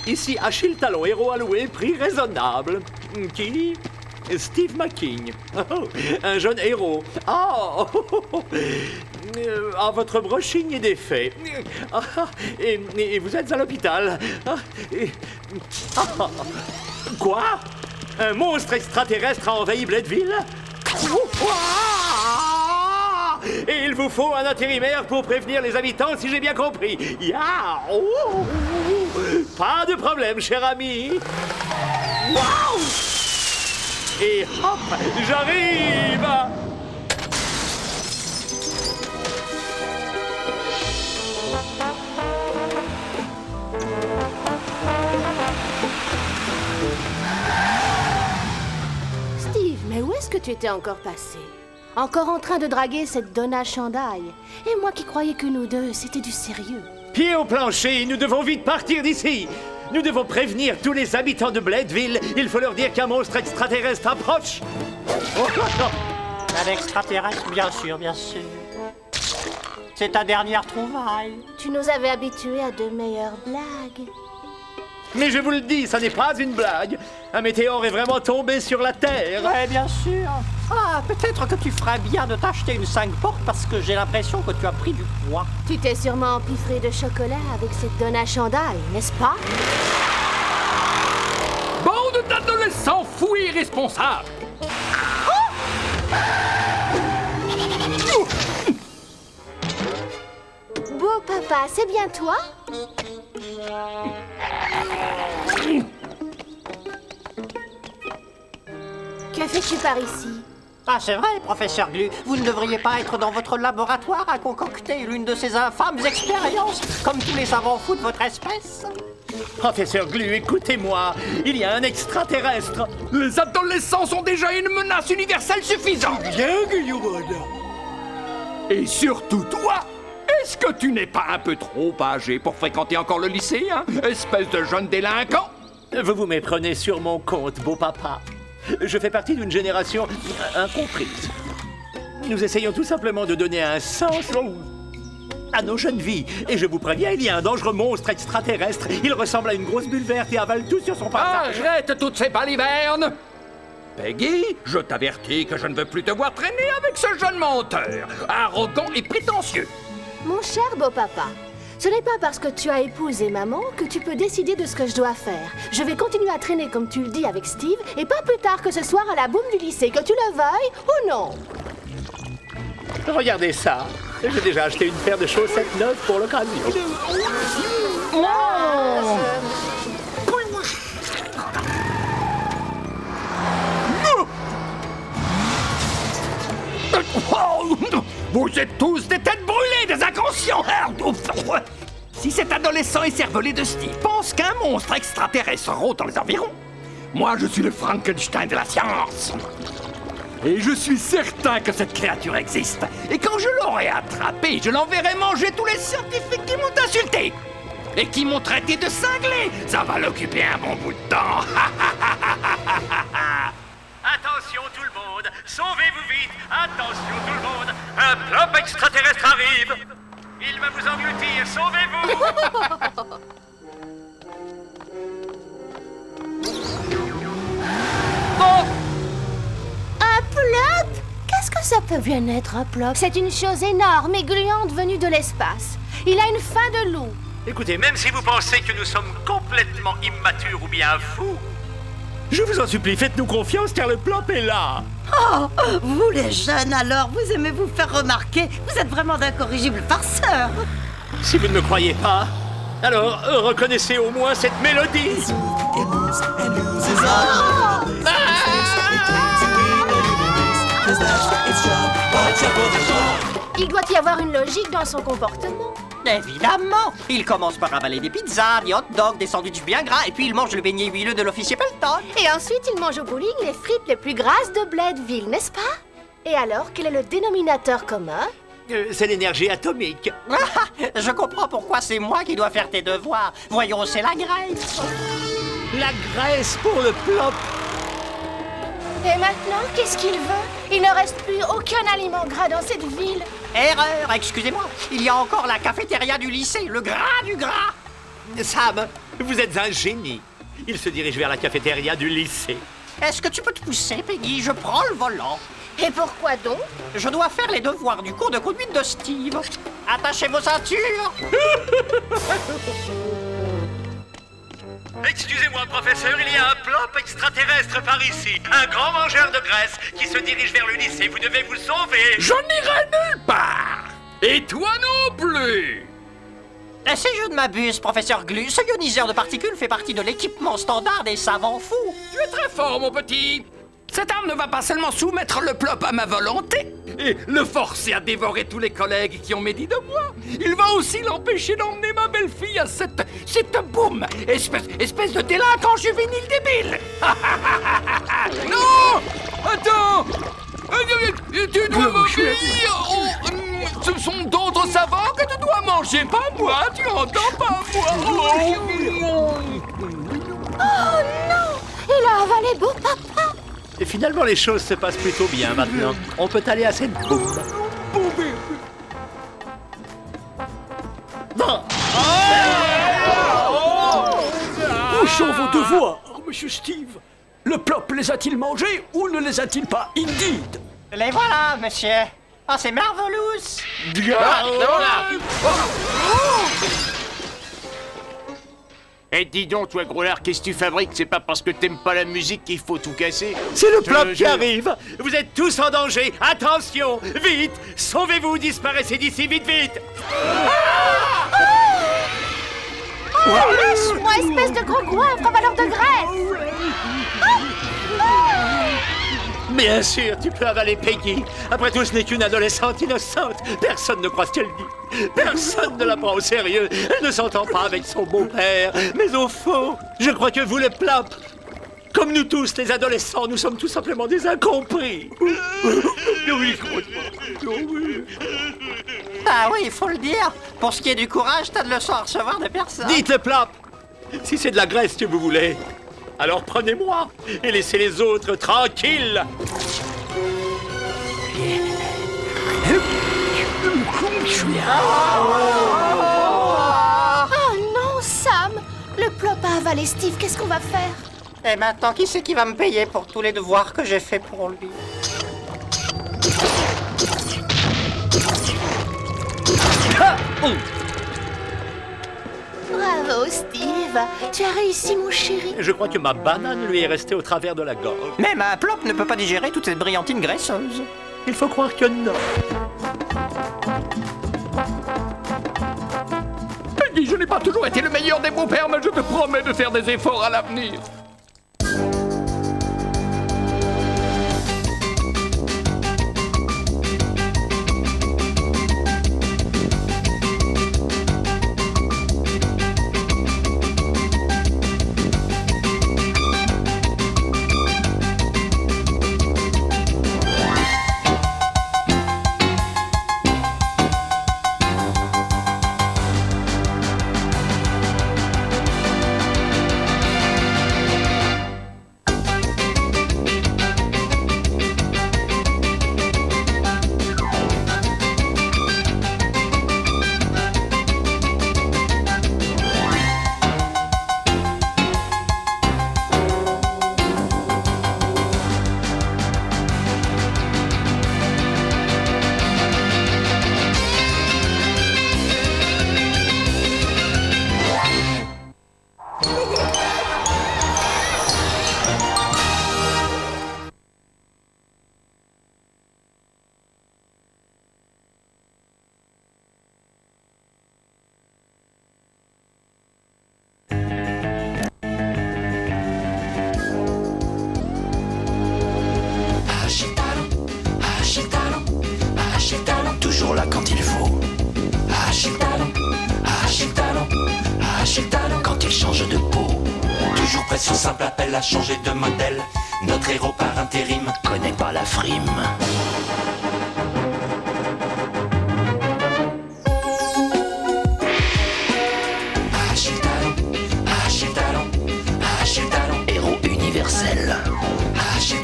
Ici Achille Talon, héros alloué, prix raisonnable. Qui? Steve McKing. Oh, un jeune héros. Oh, votre brushing est défait. Et vous êtes à l'hôpital. Quoi? Un monstre extraterrestre a envahi Bladeville? Et il vous faut un intérimaire pour prévenir les habitants, si j'ai bien compris. Pas de problème, cher ami. Wow! Et hop, j'arrive! Steve, mais où est-ce que tu étais encore passé? Encore en train de draguer cette Donna Chandaille. Et moi qui croyais que nous deux, c'était du sérieux. Pied au plancher, nous devons vite partir d'ici. Nous devons prévenir tous les habitants de Bladeville. Il faut leur dire qu'un monstre extraterrestre approche. Un extraterrestre, bien sûr, bien sûr. C'est ta dernière trouvaille. Tu nous avais habitués à de meilleures blagues. Mais je vous le dis, ça n'est pas une blague. Un météore est vraiment tombé sur la Terre. Ouais, bien sûr. Ah, peut-être que tu ferais bien de t'acheter une 5 portes parce que j'ai l'impression que tu as pris du poids. Tu t'es sûrement empiffré de chocolat avec cette Donna Chandaille, n'est-ce pas? Descends, fou irresponsable! Beau papa, c'est bien toi? Que fais-tu par ici? Ah, c'est vrai, professeur Glu, vous ne devriez pas être dans votre laboratoire à concocter l'une de ces infâmes expériences, comme tous les savants fous de votre espèce. Professeur Glu, écoutez-moi, il y a un extraterrestre. Les adolescents sont déjà une menace universelle suffisante. Bien, Guillaume. Et surtout toi, est-ce que tu n'es pas un peu trop âgé pour fréquenter encore le lycée, hein? Espèce de jeune délinquant? Vous vous méprenez sur mon compte, beau papa. Je fais partie d'une génération incomprise. Nous essayons tout simplement de donner un sens à nos jeunes vies. Et je vous préviens, il y a un dangereux monstre extraterrestre. Il ressemble à une grosse bulle verte et avale tout sur son passage. Arrête toutes ces balivernes! Peggy, je t'avertis que je ne veux plus te voir traîner avec ce jeune menteur, arrogant et prétentieux. Mon cher beau papa, ce n'est pas parce que tu as épousé maman que tu peux décider de ce que je dois faire. Je vais continuer à traîner comme tu le dis avec Steve, et pas plus tard que ce soir à la boum du lycée, que tu le veuilles ou non. Regardez ça. J'ai déjà acheté une paire de chaussettes neuves pour l'occasion. Vous êtes tous des têtes brûlées, des inconscients! Si cet adolescent écervelé de Steve pense qu'un monstre extraterrestre rôde dans les environs, moi je suis le Frankenstein de la science. Et je suis certain que cette créature existe. Et quand je l'aurai attrapé, je l'enverrai manger tous les scientifiques qui m'ont insulté. Et qui m'ont traité de cinglé. Ça va l'occuper un bon bout de temps. Attention tout le monde, sauvez-vous vite. Attention tout le monde, un plop extraterrestre arrive. Il va vous engloutir, sauvez-vous. Un plop? Qu'est-ce que ça peut bien être, un plop? C'est une chose énorme et gluante venue de l'espace. Il a une fin de loup. Écoutez, même si vous pensez que nous sommes complètement immatures ou bien fous, je vous en supplie, faites-nous confiance car le plop est là. Oh, vous les jeunes alors, vous aimez vous faire remarquer. Vous êtes vraiment d'incorrigibles farceurs. Si vous ne me croyez pas, alors reconnaissez au moins cette mélodie. Il doit y avoir une logique dans son comportement. Évidemment. Il commence par avaler des pizzas, des hot dogs, des sandwichs bien gras, et puis il mange le beignet huileux de l'officier Pelton. Et ensuite, il mange au bowling les frites les plus grasses de Bladeville, n'est-ce pas? Et alors, quel est le dénominateur commun? C'est l'énergie atomique. Je comprends pourquoi c'est moi qui dois faire tes devoirs. Voyons, c'est la graisse. La graisse pour le plop. Et maintenant, qu'est-ce qu'il veut? Il ne reste plus aucun aliment gras dans cette ville. Erreur, excusez-moi. Il y a encore la cafétéria du lycée, le gras du gras. Sam, vous êtes un génie. Il se dirige vers la cafétéria du lycée. Est-ce que tu peux te pousser, Peggy? Je prends le volant. Et pourquoi donc? Je dois faire les devoirs du cours de conduite de Steve. Attachez vos ceintures. Excusez-moi, professeur, il y a un plop extraterrestre par ici. Un grand mangeur de graisse qui se dirige vers le lycée. Vous devez vous sauver. Je n'irai nulle part. Et toi non plus. Si je ne m'abuse, professeur Glu, ce ioniseur de particules fait partie de l'équipement standard des savants fous. Tu es très fort, mon petit. Cette arme ne va pas seulement soumettre le plop à ma volonté et le forcer à dévorer tous les collègues qui ont médit de moi. Il va aussi l'empêcher d'emmener ma belle-fille à cette boum, espèce de délinquant juvénile débile. Non! Attends! Tu dois manger. Ce sont d'autres savants que tu dois manger, pas moi. Tu entends, pas moi. Oh non! Il a avalé beau papa. Et finalement, les choses se passent plutôt bien maintenant. On peut aller à cette boum. Où sont vos devoirs, monsieur Steve? Le plop les a-t-il mangés ou ne les a-t-il pas? Indeed. Les voilà, monsieur. Oh, c'est marvelous. Eh, dis donc, toi, gros lard, qu'est-ce que tu fabriques? C'est pas parce que t'aimes pas la musique qu'il faut tout casser. C'est le Je plop te qui jure. arrive. Vous êtes tous en danger. Attention, vite, sauvez-vous, disparaissez d'ici, vite, vite. Oh, lâche-moi, espèce de gros goinfre à valeur de graisse! Bien sûr, tu peux avaler Peggy. Après tout, ce n'est qu'une adolescente innocente. Personne ne croit ce qu'elle dit. Personne ne la prend au sérieux. Elle ne s'entend pas avec son beau-père. Mais au fond, je crois que vous, les plopes, comme nous tous, les adolescents, nous sommes tout simplement des incompris. Oui, oui. Ah oui, il faut le dire. Pour ce qui est du courage, t'as de leçons à recevoir de personne. Dites les plopes, si c'est de la graisse que vous voulez, alors prenez-moi et laissez les autres tranquilles. Oh non, Sam! Le plop a avalé Steve, qu'est-ce qu'on va faire? Et maintenant, qui c'est qui va me payer pour tous les devoirs que j'ai faits pour lui? Bravo, Steve! Tu as réussi, mon chéri! Je crois que ma banane lui est restée au travers de la gorge. Même un plop ne peut pas digérer toute cette brillantine graisseuse. Il faut croire que non. Peggy, je n'ai pas toujours été le meilleur des beaux-pères, mais je te promets de faire des efforts à l'avenir. Toujours là quand il faut. Achille Talon, quand il change de peau. Toujours prêt sur simple appel à changer de modèle. Notre héros par intérim connaît pas la frime. Achille Talon, héros universel. Achille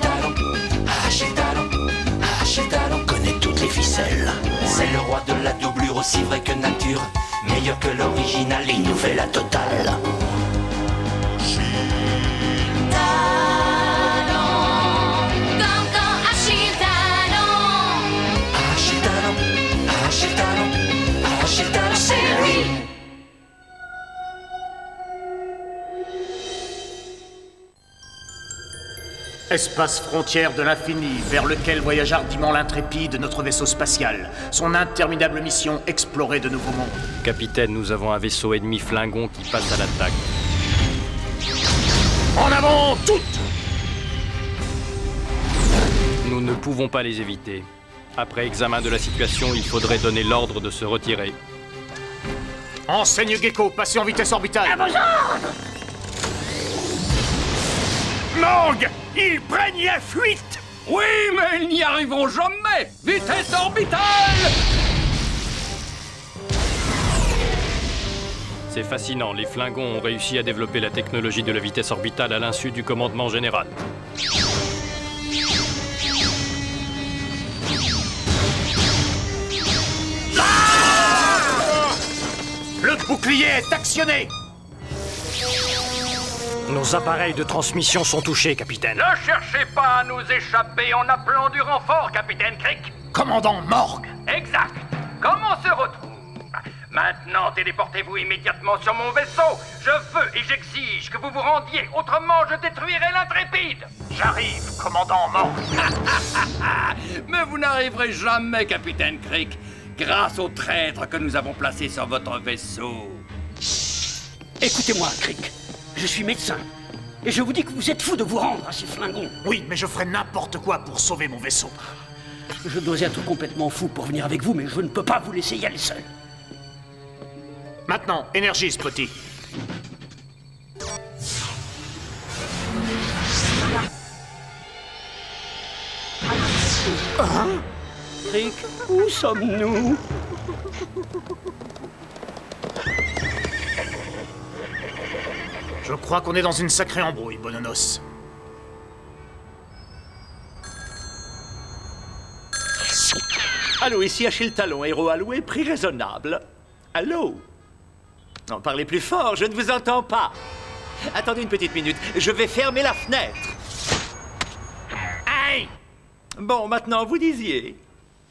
Talon, connaît toutes les ficelles. C'est le roi de la doublure, aussi vrai que nature. Meilleur que l'original, il nous fait la totale. Achille Talon, c'est lui. Espace frontière de l'infini, vers lequel voyage hardiment l'intrépide notre vaisseau spatial. Son interminable mission, explorer de nouveaux mondes. Capitaine, nous avons un vaisseau ennemi flingon qui passe à l'attaque. En avant, toutes! Nous ne pouvons pas les éviter. Après examen de la situation, il faudrait donner l'ordre de se retirer. Enseigne Gecko, passez en vitesse orbitale. À vos ordres! Morgue! Ils prennent la fuite! Oui, mais ils n'y arriveront jamais! Vitesse orbitale! C'est fascinant, les flingons ont réussi à développer la technologie de la vitesse orbitale à l'insu du commandement général. Le bouclier est actionné! Nos appareils de transmission sont touchés, capitaine. Ne cherchez pas à nous échapper en appelant du renfort, capitaine Crick. Commandant Morgue! Exact. Comment on se retrouve? Maintenant, téléportez-vous immédiatement sur mon vaisseau. Je veux et j'exige que vous vous rendiez, autrement je détruirai l'Intrépide. J'arrive, commandant Mork. Mais vous n'arriverez jamais, capitaine Crick, grâce aux traîtres que nous avons placés sur votre vaisseau. Écoutez-moi, Crick. Je suis médecin. Et je vous dis que vous êtes fou de vous rendre à ces flingons. Oui, mais je ferai n'importe quoi pour sauver mon vaisseau. Je dois être complètement fou pour venir avec vous, mais je ne peux pas vous laisser y aller seul. Maintenant, énergie, Spotty. Hein? Crick, où sommes-nous? Je crois qu'on est dans une sacrée embrouille, Bononos. Allô, ici Achille Talon, héros alloué, prix raisonnable. Allô? Non, parlez plus fort, je ne vous entends pas. Attendez une petite minute, je vais fermer la fenêtre. Aïe! Bon, maintenant, vous disiez...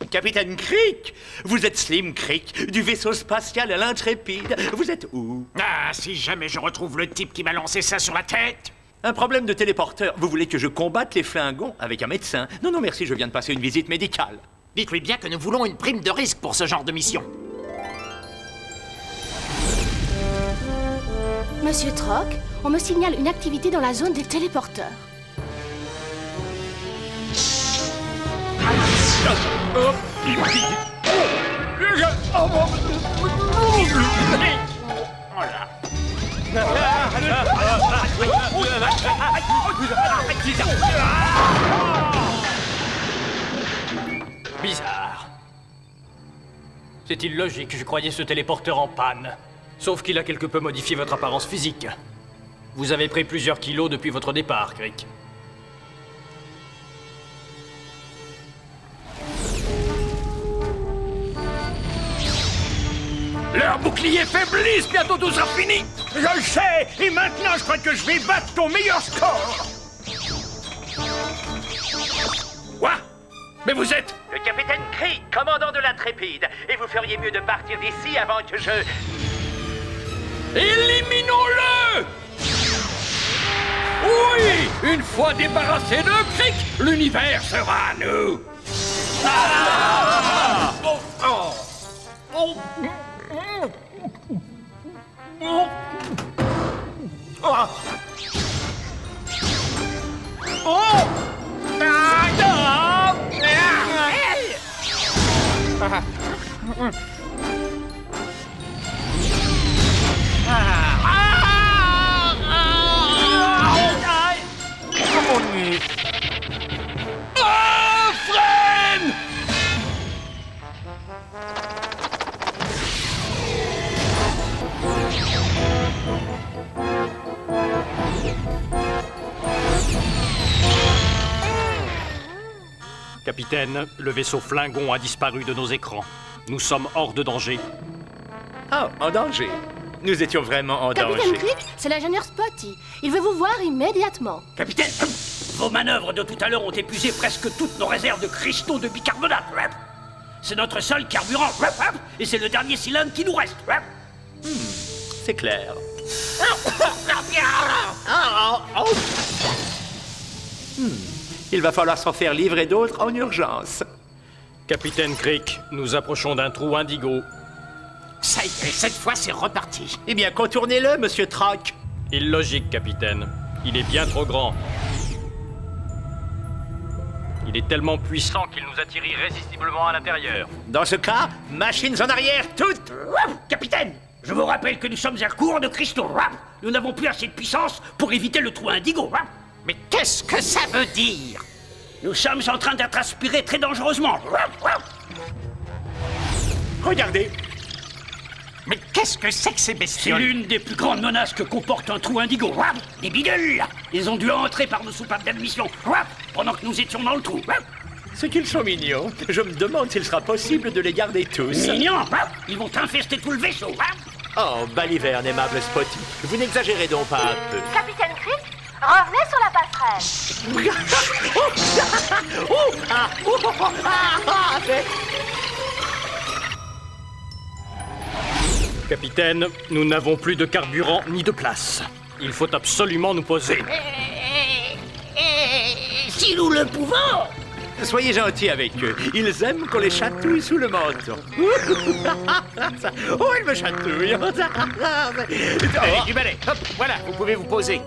Capitaine Crick, vous êtes Slim Crick, du vaisseau spatial à l'Intrépide. Vous êtes où? Ah, si jamais je retrouve le type qui m'a lancé ça sur la tête! Un problème de téléporteur. Vous voulez que je combatte les flingons avec un médecin? Non, non, merci, je viens de passer une visite médicale. Dites-lui bien que nous voulons une prime de risque pour ce genre de mission. Monsieur Troc, on me signale une activité dans la zone des téléporteurs. Bizarre. C'est illogique, je croyais ce téléporteur en panne. Sauf qu'il a quelque peu modifié votre apparence physique. Vous avez pris plusieurs kilos depuis votre départ, Crick. Leurs boucliers faiblissent, bientôt tout sera fini. Je le sais, et maintenant je crois que je vais battre ton meilleur score. Quoi? Mais vous êtes... Le capitaine Crick, commandant de l'Intrépide. Et vous feriez mieux de partir d'ici avant que je... Éliminons-le! Oui! Une fois débarrassé de Crick, l'univers sera à nous! Ah! Oh! Oh! Oh! Oh! Oh! Oh! Freine! Capitaine, le vaisseau Flingon a disparu de nos écrans. Nous sommes hors de danger. Ah, en danger. Nous étions vraiment en danger. Capitaine Crick, c'est l'ingénieur Spotty. Il veut vous voir immédiatement. Capitaine, vos manœuvres de tout à l'heure ont épuisé presque toutes nos réserves de cristaux de bicarbonate. C'est notre seul carburant. Et c'est le dernier cylindre qui nous reste. C'est clair. Il va falloir s'en faire livrer d'autres en urgence. Capitaine Crick, nous approchons d'un trou indigo. Ça y est, cette fois c'est reparti. Eh bien, contournez-le, monsieur Troc. Illogique, capitaine. Il est bien trop grand. Il est tellement puissant qu'il nous attire irrésistiblement à l'intérieur. Dans ce cas, machines en arrière, toutes. Capitaine, je vous rappelle que nous sommes un courant de cristaux. Nous n'avons plus assez de puissance pour éviter le trou indigo. Mais qu'est-ce que ça veut dire? Nous sommes en train d'être aspirés très dangereusement. Regardez. Mais qu'est-ce que c'est que ces C'est bestioles? l'une des plus grandes menaces que comporte un trou indigo. Des bidules. Ils ont dû entrer par nos soupapes d'admission pendant que nous étions dans le trou. C'est qu'ils sont mignons. Je me demande s'il sera possible de les garder tous. Mignons? Ils vont infester tout le vaisseau. Oh, baliverne, aimable Spotty. Vous n'exagérez donc pas un peu. Capitaine Crick, revenez sur la passerelle. Capitaine, nous n'avons plus de carburant ni de place. Il faut absolument nous poser. Si nous le pouvons! Soyez gentils avec eux. Ils aiment qu'on les chatouille sous le menton. Oh, ils me chatouillent. Allez, du balai. Hop, voilà, vous pouvez vous poser.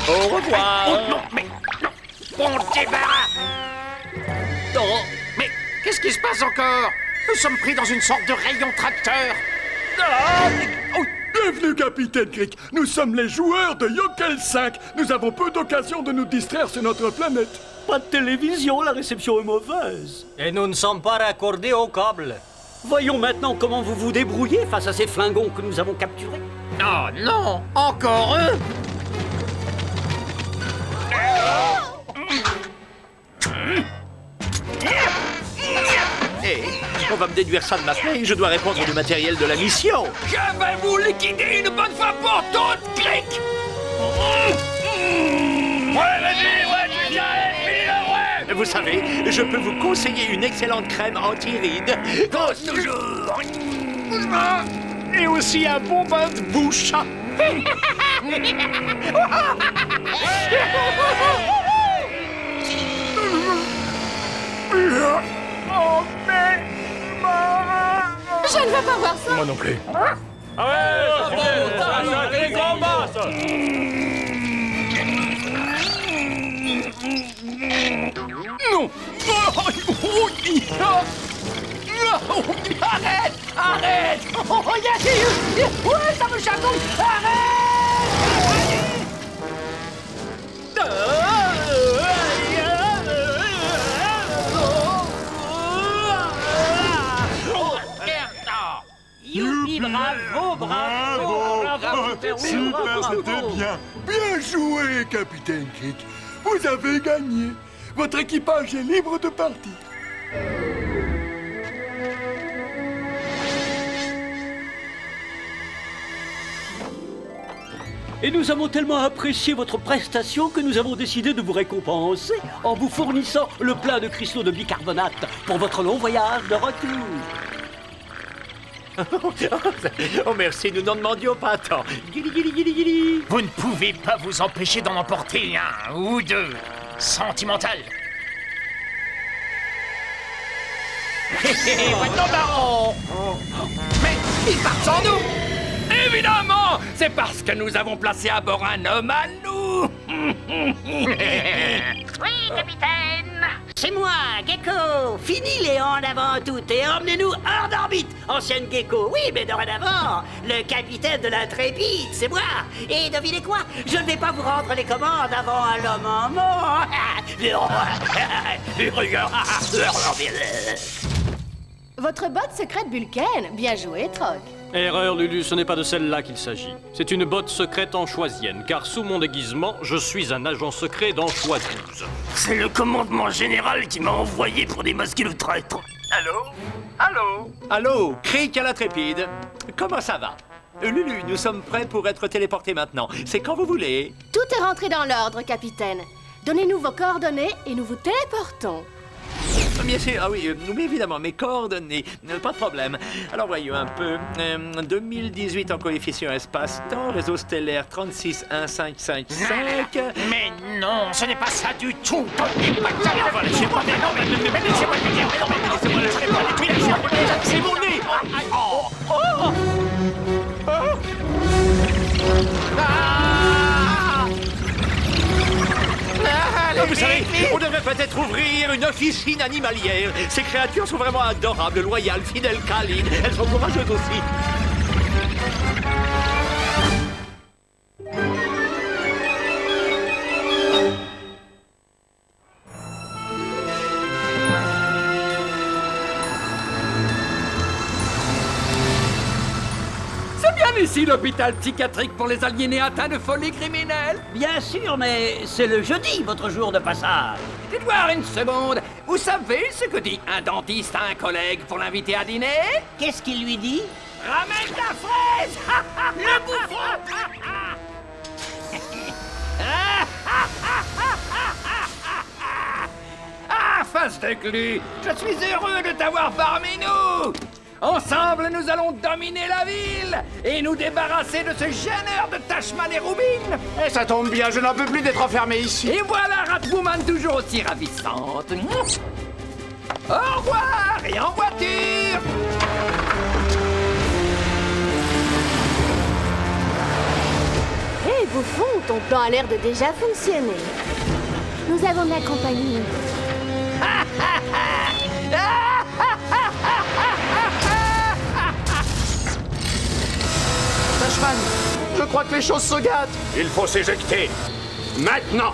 Au revoir. Oh non, mais non. Bon débarras. Oh. Mais qu'est-ce qui se passe encore? Nous sommes pris dans une sorte de rayon tracteur. Bienvenue, Capitaine Crick. Nous sommes les joueurs de Yokel 5. Nous avons peu d'occasion de nous distraire sur notre planète. Pas de télévision, la réception est mauvaise. Et nous ne sommes pas raccordés au câble. Voyons maintenant comment vous vous débrouillez face à ces flingons que nous avons capturés. Oh non, encore eux. Hé, on va me déduire ça de ma paye. Je dois répondre du matériel de la mission. Je vais vous liquider une bonne fois pour toutes, Crick. Ouais, vas-y, ouais, tu dirais, ouais. Vous savez, je peux vous conseiller une excellente crème anti-rides. Cause toujours. Et aussi un bon bain de bouche. Oh, mais... Je ne veux pas voir ça. Moi non plus. Ah ouais, c'est un combat, ça. Non. Arrête. Arrête. Oh, ouais, ça me chatouille. Arrête. Youpi, bravo, bravo, bravo, Super, c'était bien. Bien joué, Capitaine Crick. Vous avez gagné. Votre équipage est libre de partir. Et nous avons tellement apprécié votre prestation que nous avons décidé de vous récompenser en vous fournissant le plein de cristaux de bicarbonate pour votre long voyage de retour. Oh merci, nous n'en demandions pas tant. Vous ne pouvez pas vous empêcher d'en emporter un ou deux. Sentimental. Maintenant, baron. Mais ils partent sans nous. Évidemment, c'est parce que nous avons placé à bord un homme à nous. Oui, capitaine. C'est moi, Gecko. Fini les en avant tout et emmenez-nous hors d'orbite, ancienne Gecko. Oui, mais dorénavant, le capitaine de l'Intrépide, c'est moi. Et devinez quoi? Je ne vais pas vous rendre les commandes avant l'homme en mort. Votre botte secrète Vulcaine. Bien joué, Troc. Erreur, Lulu, ce n'est pas de celle-là qu'il s'agit. C'est une botte secrète anchoisienne, car sous mon déguisement, je suis un agent secret d'Anchoise 12. C'est le commandement général qui m'a envoyé pour démasquer le traître. Allô? Allô? Allô, Crick à l'Intrépide. Comment ça va? Lulu, nous sommes prêts pour être téléportés maintenant. C'est quand vous voulez. Tout est rentré dans l'ordre, capitaine. Donnez-nous vos coordonnées et nous vous téléportons. Bien sûr, ah oui, oui, évidemment, mes coordonnées, pas de problème. Alors voyons un peu. 2018 en coefficient espace-temps, réseau stellaire 361555. Mais non, ce n'est pas ça du tout. Laissez-moi le dire. C'est mon nez. Vous savez, on devrait peut-être ouvrir une officine animalière. Ces créatures sont vraiment adorables, loyales, fidèles, câlines. Elles sont courageuses aussi. C'est bien ici l'hôpital psychiatrique pour les aliénés atteints de folie criminelle. Bien sûr, mais c'est le jeudi, votre jour de passage. Dites voir une seconde. Vous savez ce que dit un dentiste à un collègue pour l'inviter à dîner? Qu'est-ce qu'il lui dit? Ramène ta fraise. Le bouffon. Ah, face de glu. Je suis heureux de t'avoir parmi nous. Ensemble, nous allons dominer la ville et nous débarrasser de ce gêneur de Tashman et Rubin. Et ça tombe bien, je n'en peux plus d'être enfermé ici. Et voilà Ratwoman toujours aussi ravissante. Au revoir et en voiture. Hé, bouffon, ton plan a l'air de déjà fonctionner. Nous avons de la compagnie. Tashman, je crois que les choses se gâtent. Il faut s'éjecter. Maintenant.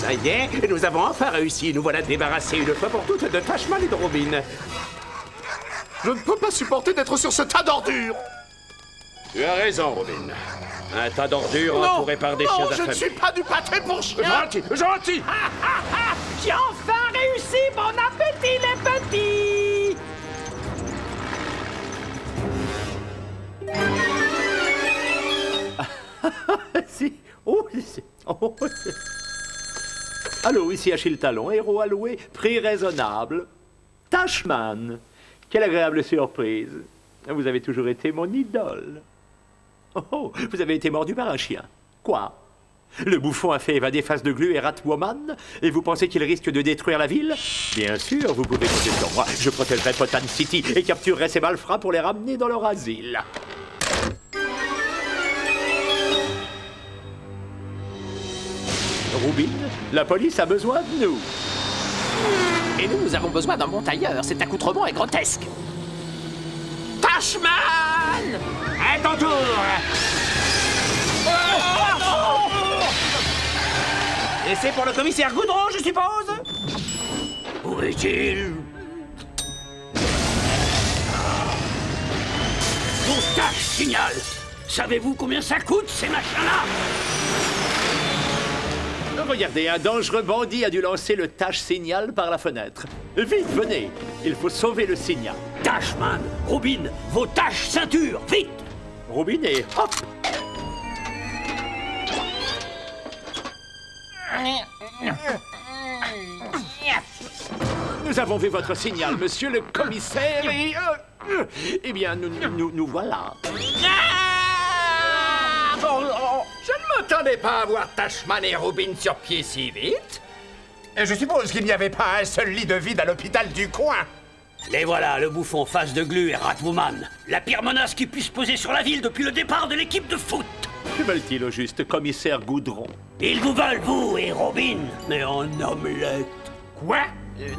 Ça y est, nous avons enfin réussi. Nous voilà débarrassés une fois pour toutes de Tashman et de Rubin. Je ne peux pas supporter d'être sur ce tas d'ordures. Tu as raison, Rubin. Un tas d'ordures entouré par des chiens affamés. Je ne suis pas du pâté pour chien. Gentil, gentil. J'ai enfin réussi, bon appétit les petits. Allô, ici Achille Talon, héros alloué, prix raisonnable. Tashman, quelle agréable surprise. Vous avez toujours été mon idole. Oh, vous avez été mordu par un chien. Quoi? Le bouffon a fait évader Face de Glu et Ratwoman, et vous pensez qu'il risque de détruire la ville? Bien sûr, vous pouvez compter sur moi. Je protégerai Potan City et capturerai ces malfrats pour les ramener dans leur asile. Rubin, la police a besoin de nous. Et nous avons besoin d'un bon tailleur. Cet accoutrement est grotesque. Tashman! À ton tour! Et c'est pour le commissaire Goudron, je suppose? Où est-il? Montage signal! Savez-vous combien ça coûte, ces machins-là? Regardez, un dangereux bandit a dû lancer le tâche signal par la fenêtre. Vite, venez, il faut sauver le signal. Tashman, Rubin, vos tâches ceinture, vite! Rubin et hop! Nous avons vu votre signal, monsieur le commissaire, et... eh bien, nous voilà. Je ne m'attendais pas à voir Tashman et Rubin sur pied si vite. Et je suppose qu'il n'y avait pas un seul lit de vide à l'hôpital du coin. Les voilà, le bouffon Face de Glu et Ratwoman. La pire menace qui puisse peser sur la ville depuis le départ de l'équipe de foot. Que veulent-ils au juste, commissaire Goudron? Ils vous veulent, vous et Rubin, mais en omelette. Quoi?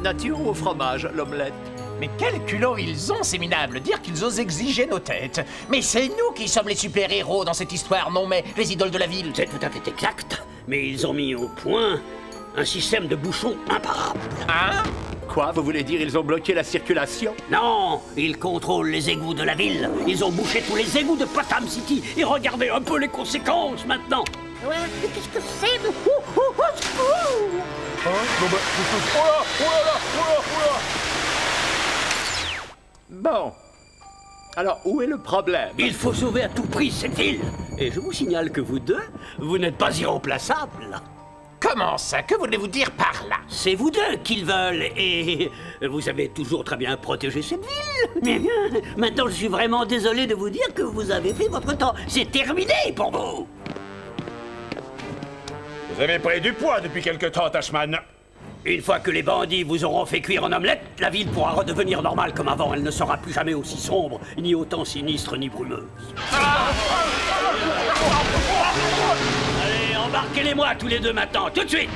Nature ou au fromage, l'omelette? Mais quel culot ils ont, ces minables, dire qu'ils osent exiger nos têtes. Mais c'est nous qui sommes les super-héros dans cette histoire, non mais les idoles de la ville. C'est tout à fait exact, mais ils ont mis au point un système de bouchons imparable. Hein? Quoi? Vous voulez dire ils ont bloqué la circulation? Non, ils contrôlent les égouts de la ville. Ils ont bouché tous les égouts de Potam City. Et regardez un peu les conséquences maintenant. Ouais, mais qu'est-ce que c'est? Bon. Alors, où est le problème? Il faut sauver à tout prix cette ville. Et je vous signale que vous deux, vous n'êtes pas irremplaçables. Comment ça? Que voulez-vous dire par là? C'est vous deux qu'ils veulent, et vous avez toujours très bien protégé cette ville. Mais maintenant, je suis vraiment désolé de vous dire que vous avez fait votre temps. C'est terminé pour vous. Vous avez pris du poids depuis quelque temps, Tashman. Une fois que les bandits vous auront fait cuire en omelette, la ville pourra redevenir normale comme avant. Elle ne sera plus jamais aussi sombre, ni autant sinistre, ni brumeuse. Allez, embarquez-les-moi tous les deux maintenant, tout de suite.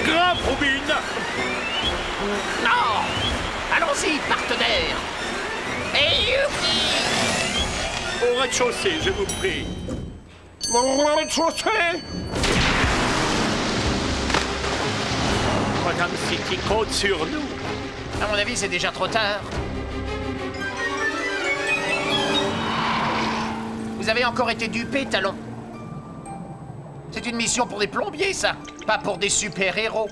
Grave, Rubin! Non! Allons-y, partenaire! Et au rez-de-chaussée, je vous prie. Au rez-de-chaussée? Potam City compte sur nous. à mon avis, c'est déjà trop tard. Vous avez encore été dupé, Talon. C'est une mission pour des plombiers, ça. Pas pour des super-héros.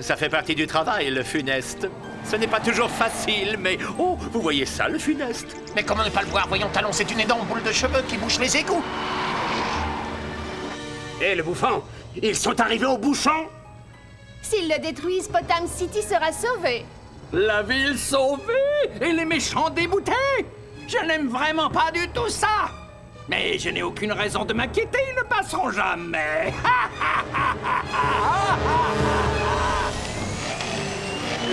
Ça fait partie du travail, le funeste. Ce n'est pas toujours facile, mais... Oh, vous voyez ça, le funeste? Mais comment ne pas le voir? Voyons, Talon, c'est une énorme boule de cheveux qui bouche les égouts. Et le bouffon, ils sont arrivés au bouchon? S'ils le détruisent, Potam City sera sauvé. La ville sauvée et les méchants déboutés. Je n'aime vraiment pas du tout ça. Mais je n'ai aucune raison de m'inquiéter, ils ne passeront jamais.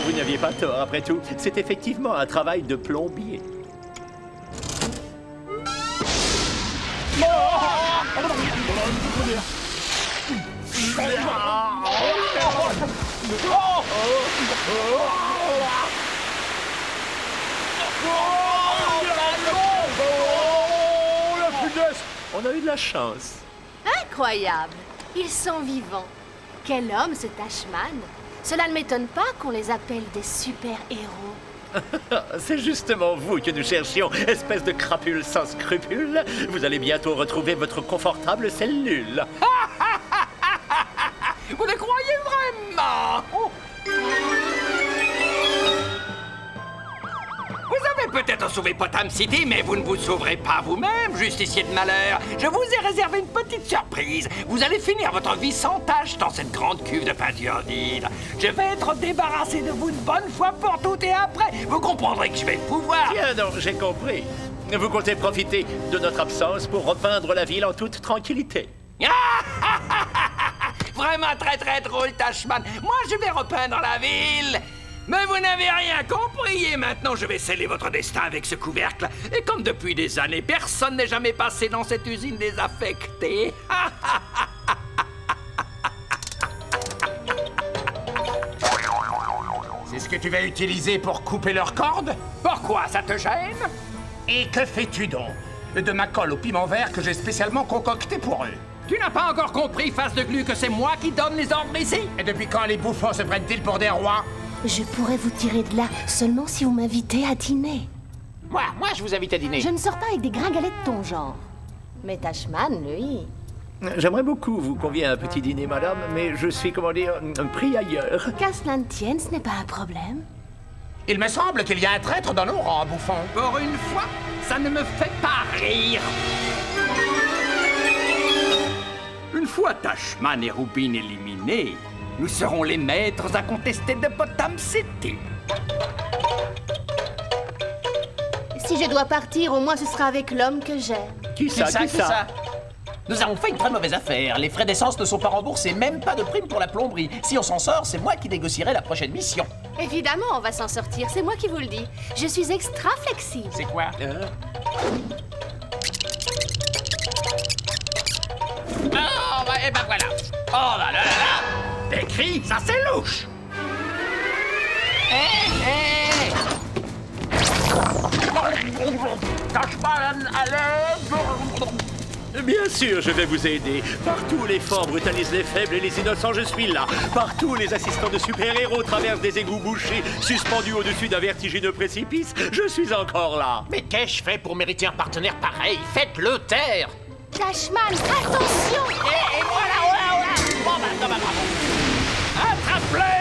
Vous n'aviez pas tort, après tout. C'est effectivement un travail de plombier. On a eu de la chance. Incroyable. Ils sont vivants. Quel homme, ce Tashman. Cela ne m'étonne pas qu'on les appelle des super-héros. C'est justement vous que nous cherchions, espèce de crapule sans scrupules. Vous allez bientôt retrouver votre confortable cellule. Vous le croyez vraiment? Vous avez peut-être sauvé Potam City, mais vous ne vous sauverez pas vous-même, justicier de malheur. Je vous ai réservé une petite surprise. Vous allez finir votre vie sans tâche dans cette grande cuve de peinture d'hydre. Je vais être débarrassé de vous une bonne fois pour toutes et après. Vous comprendrez que je vais pouvoir... Tiens donc, j'ai compris. Vous comptez profiter de notre absence pour repeindre la ville en toute tranquillité. Vraiment très très drôle, Tashman. Moi, je vais repeindre la ville. Mais vous n'avez rien compris et maintenant je vais sceller votre destin avec ce couvercle. Et comme depuis des années, personne n'est jamais passé dans cette usine désaffectée. C'est ce que tu vas utiliser pour couper leurs cordes? Pourquoi? Ça te gêne? Et que fais-tu donc de ma colle au piment vert que j'ai spécialement concoctée pour eux? Tu n'as pas encore compris, face de glu, que c'est moi qui donne les ordres ici? Et depuis quand les bouffons se prennent-ils pour des rois? Je pourrais vous tirer de là seulement si vous m'invitez à dîner. Moi, je vous invite à dîner. Je ne sors pas avec des gringalets de ton genre. Mais Tashman, lui... J'aimerais beaucoup vous convier à un petit dîner, madame, mais je suis, comment dire, pris ailleurs. Qu'à cela ne tienne, ce n'est pas un problème. Il me semble qu'il y a un traître dans nos rangs, bouffon. Pour une fois, ça ne me fait pas rire. Une fois Tashman et Rubin éliminés, nous serons les maîtres incontestés de Potam City. Si je dois partir, au moins ce sera avec l'homme que j'aime. Qui ça? Nous avons fait une très mauvaise affaire. Les frais d'essence ne sont pas remboursés, même pas de prime pour la plomberie. Si on s'en sort, c'est moi qui négocierai la prochaine mission. Évidemment, on va s'en sortir, c'est moi qui vous le dis. Je suis extra flexible. C'est quoi? Oh, bah, et ben voilà. Oh là là là là. Des cris, ça c'est louche. Tashman, allez. Bien sûr, je vais vous aider. Partout les forts brutalisent les faibles et les innocents, je suis là. Partout les assistants de super-héros traversent des égouts bouchés, suspendus au-dessus d'un vertigineux précipice, je suis encore là. Mais qu'ai-je fait pour mériter un partenaire pareil? Faites-le taire. Tashman, attention! Et voilà, voilà. Bon, bah, bravo. Attrape-le.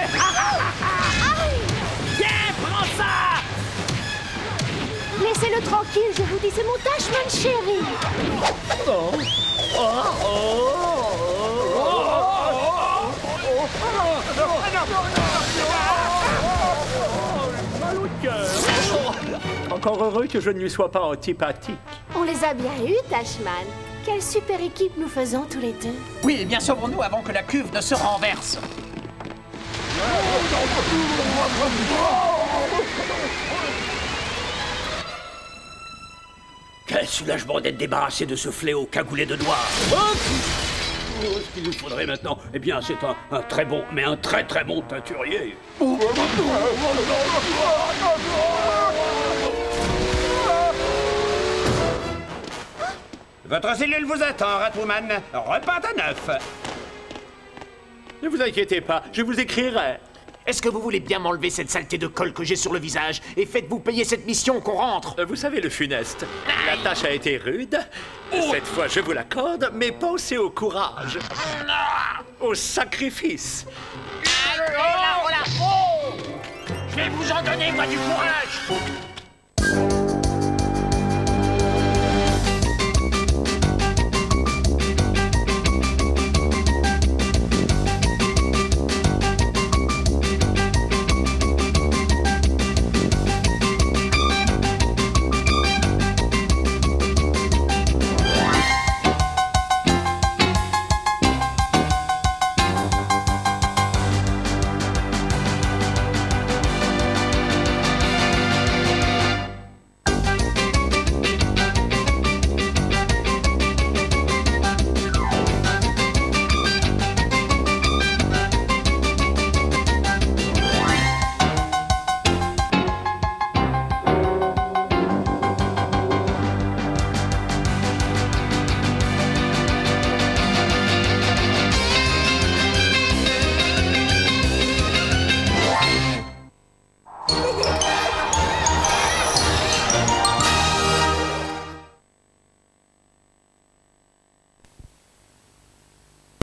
Viens, prends ça. Laissez-le tranquille, je vous dis, c'est mon Tashman chéri. Mal au cœur. Encore heureux que je ne lui sois pas antipathique. On les a bien eus, Tashman. Quelle super équipe nous faisons tous les deux. Oui, eh bien sauvons-nous avant que la cuve ne se renverse. Quel soulagement d'être débarrassé de ce fléau cagoulé de noir. Ce qu'il nous faudrait maintenant, eh bien, c'est un très bon, mais un très très bon teinturier. Votre cellule vous attend, Ratwoman. Repeinte à neuf. Ne vous inquiétez pas, je vous écrirai. Est-ce que vous voulez bien m'enlever cette saleté de colle que j'ai sur le visage et faites-vous payer cette mission qu'on rentre? Vous savez, le funeste, la tâche a été rude. Cette fois, je vous l'accorde, mais pensez au courage, au sacrifice. Je vais vous en donner, moi, du courage.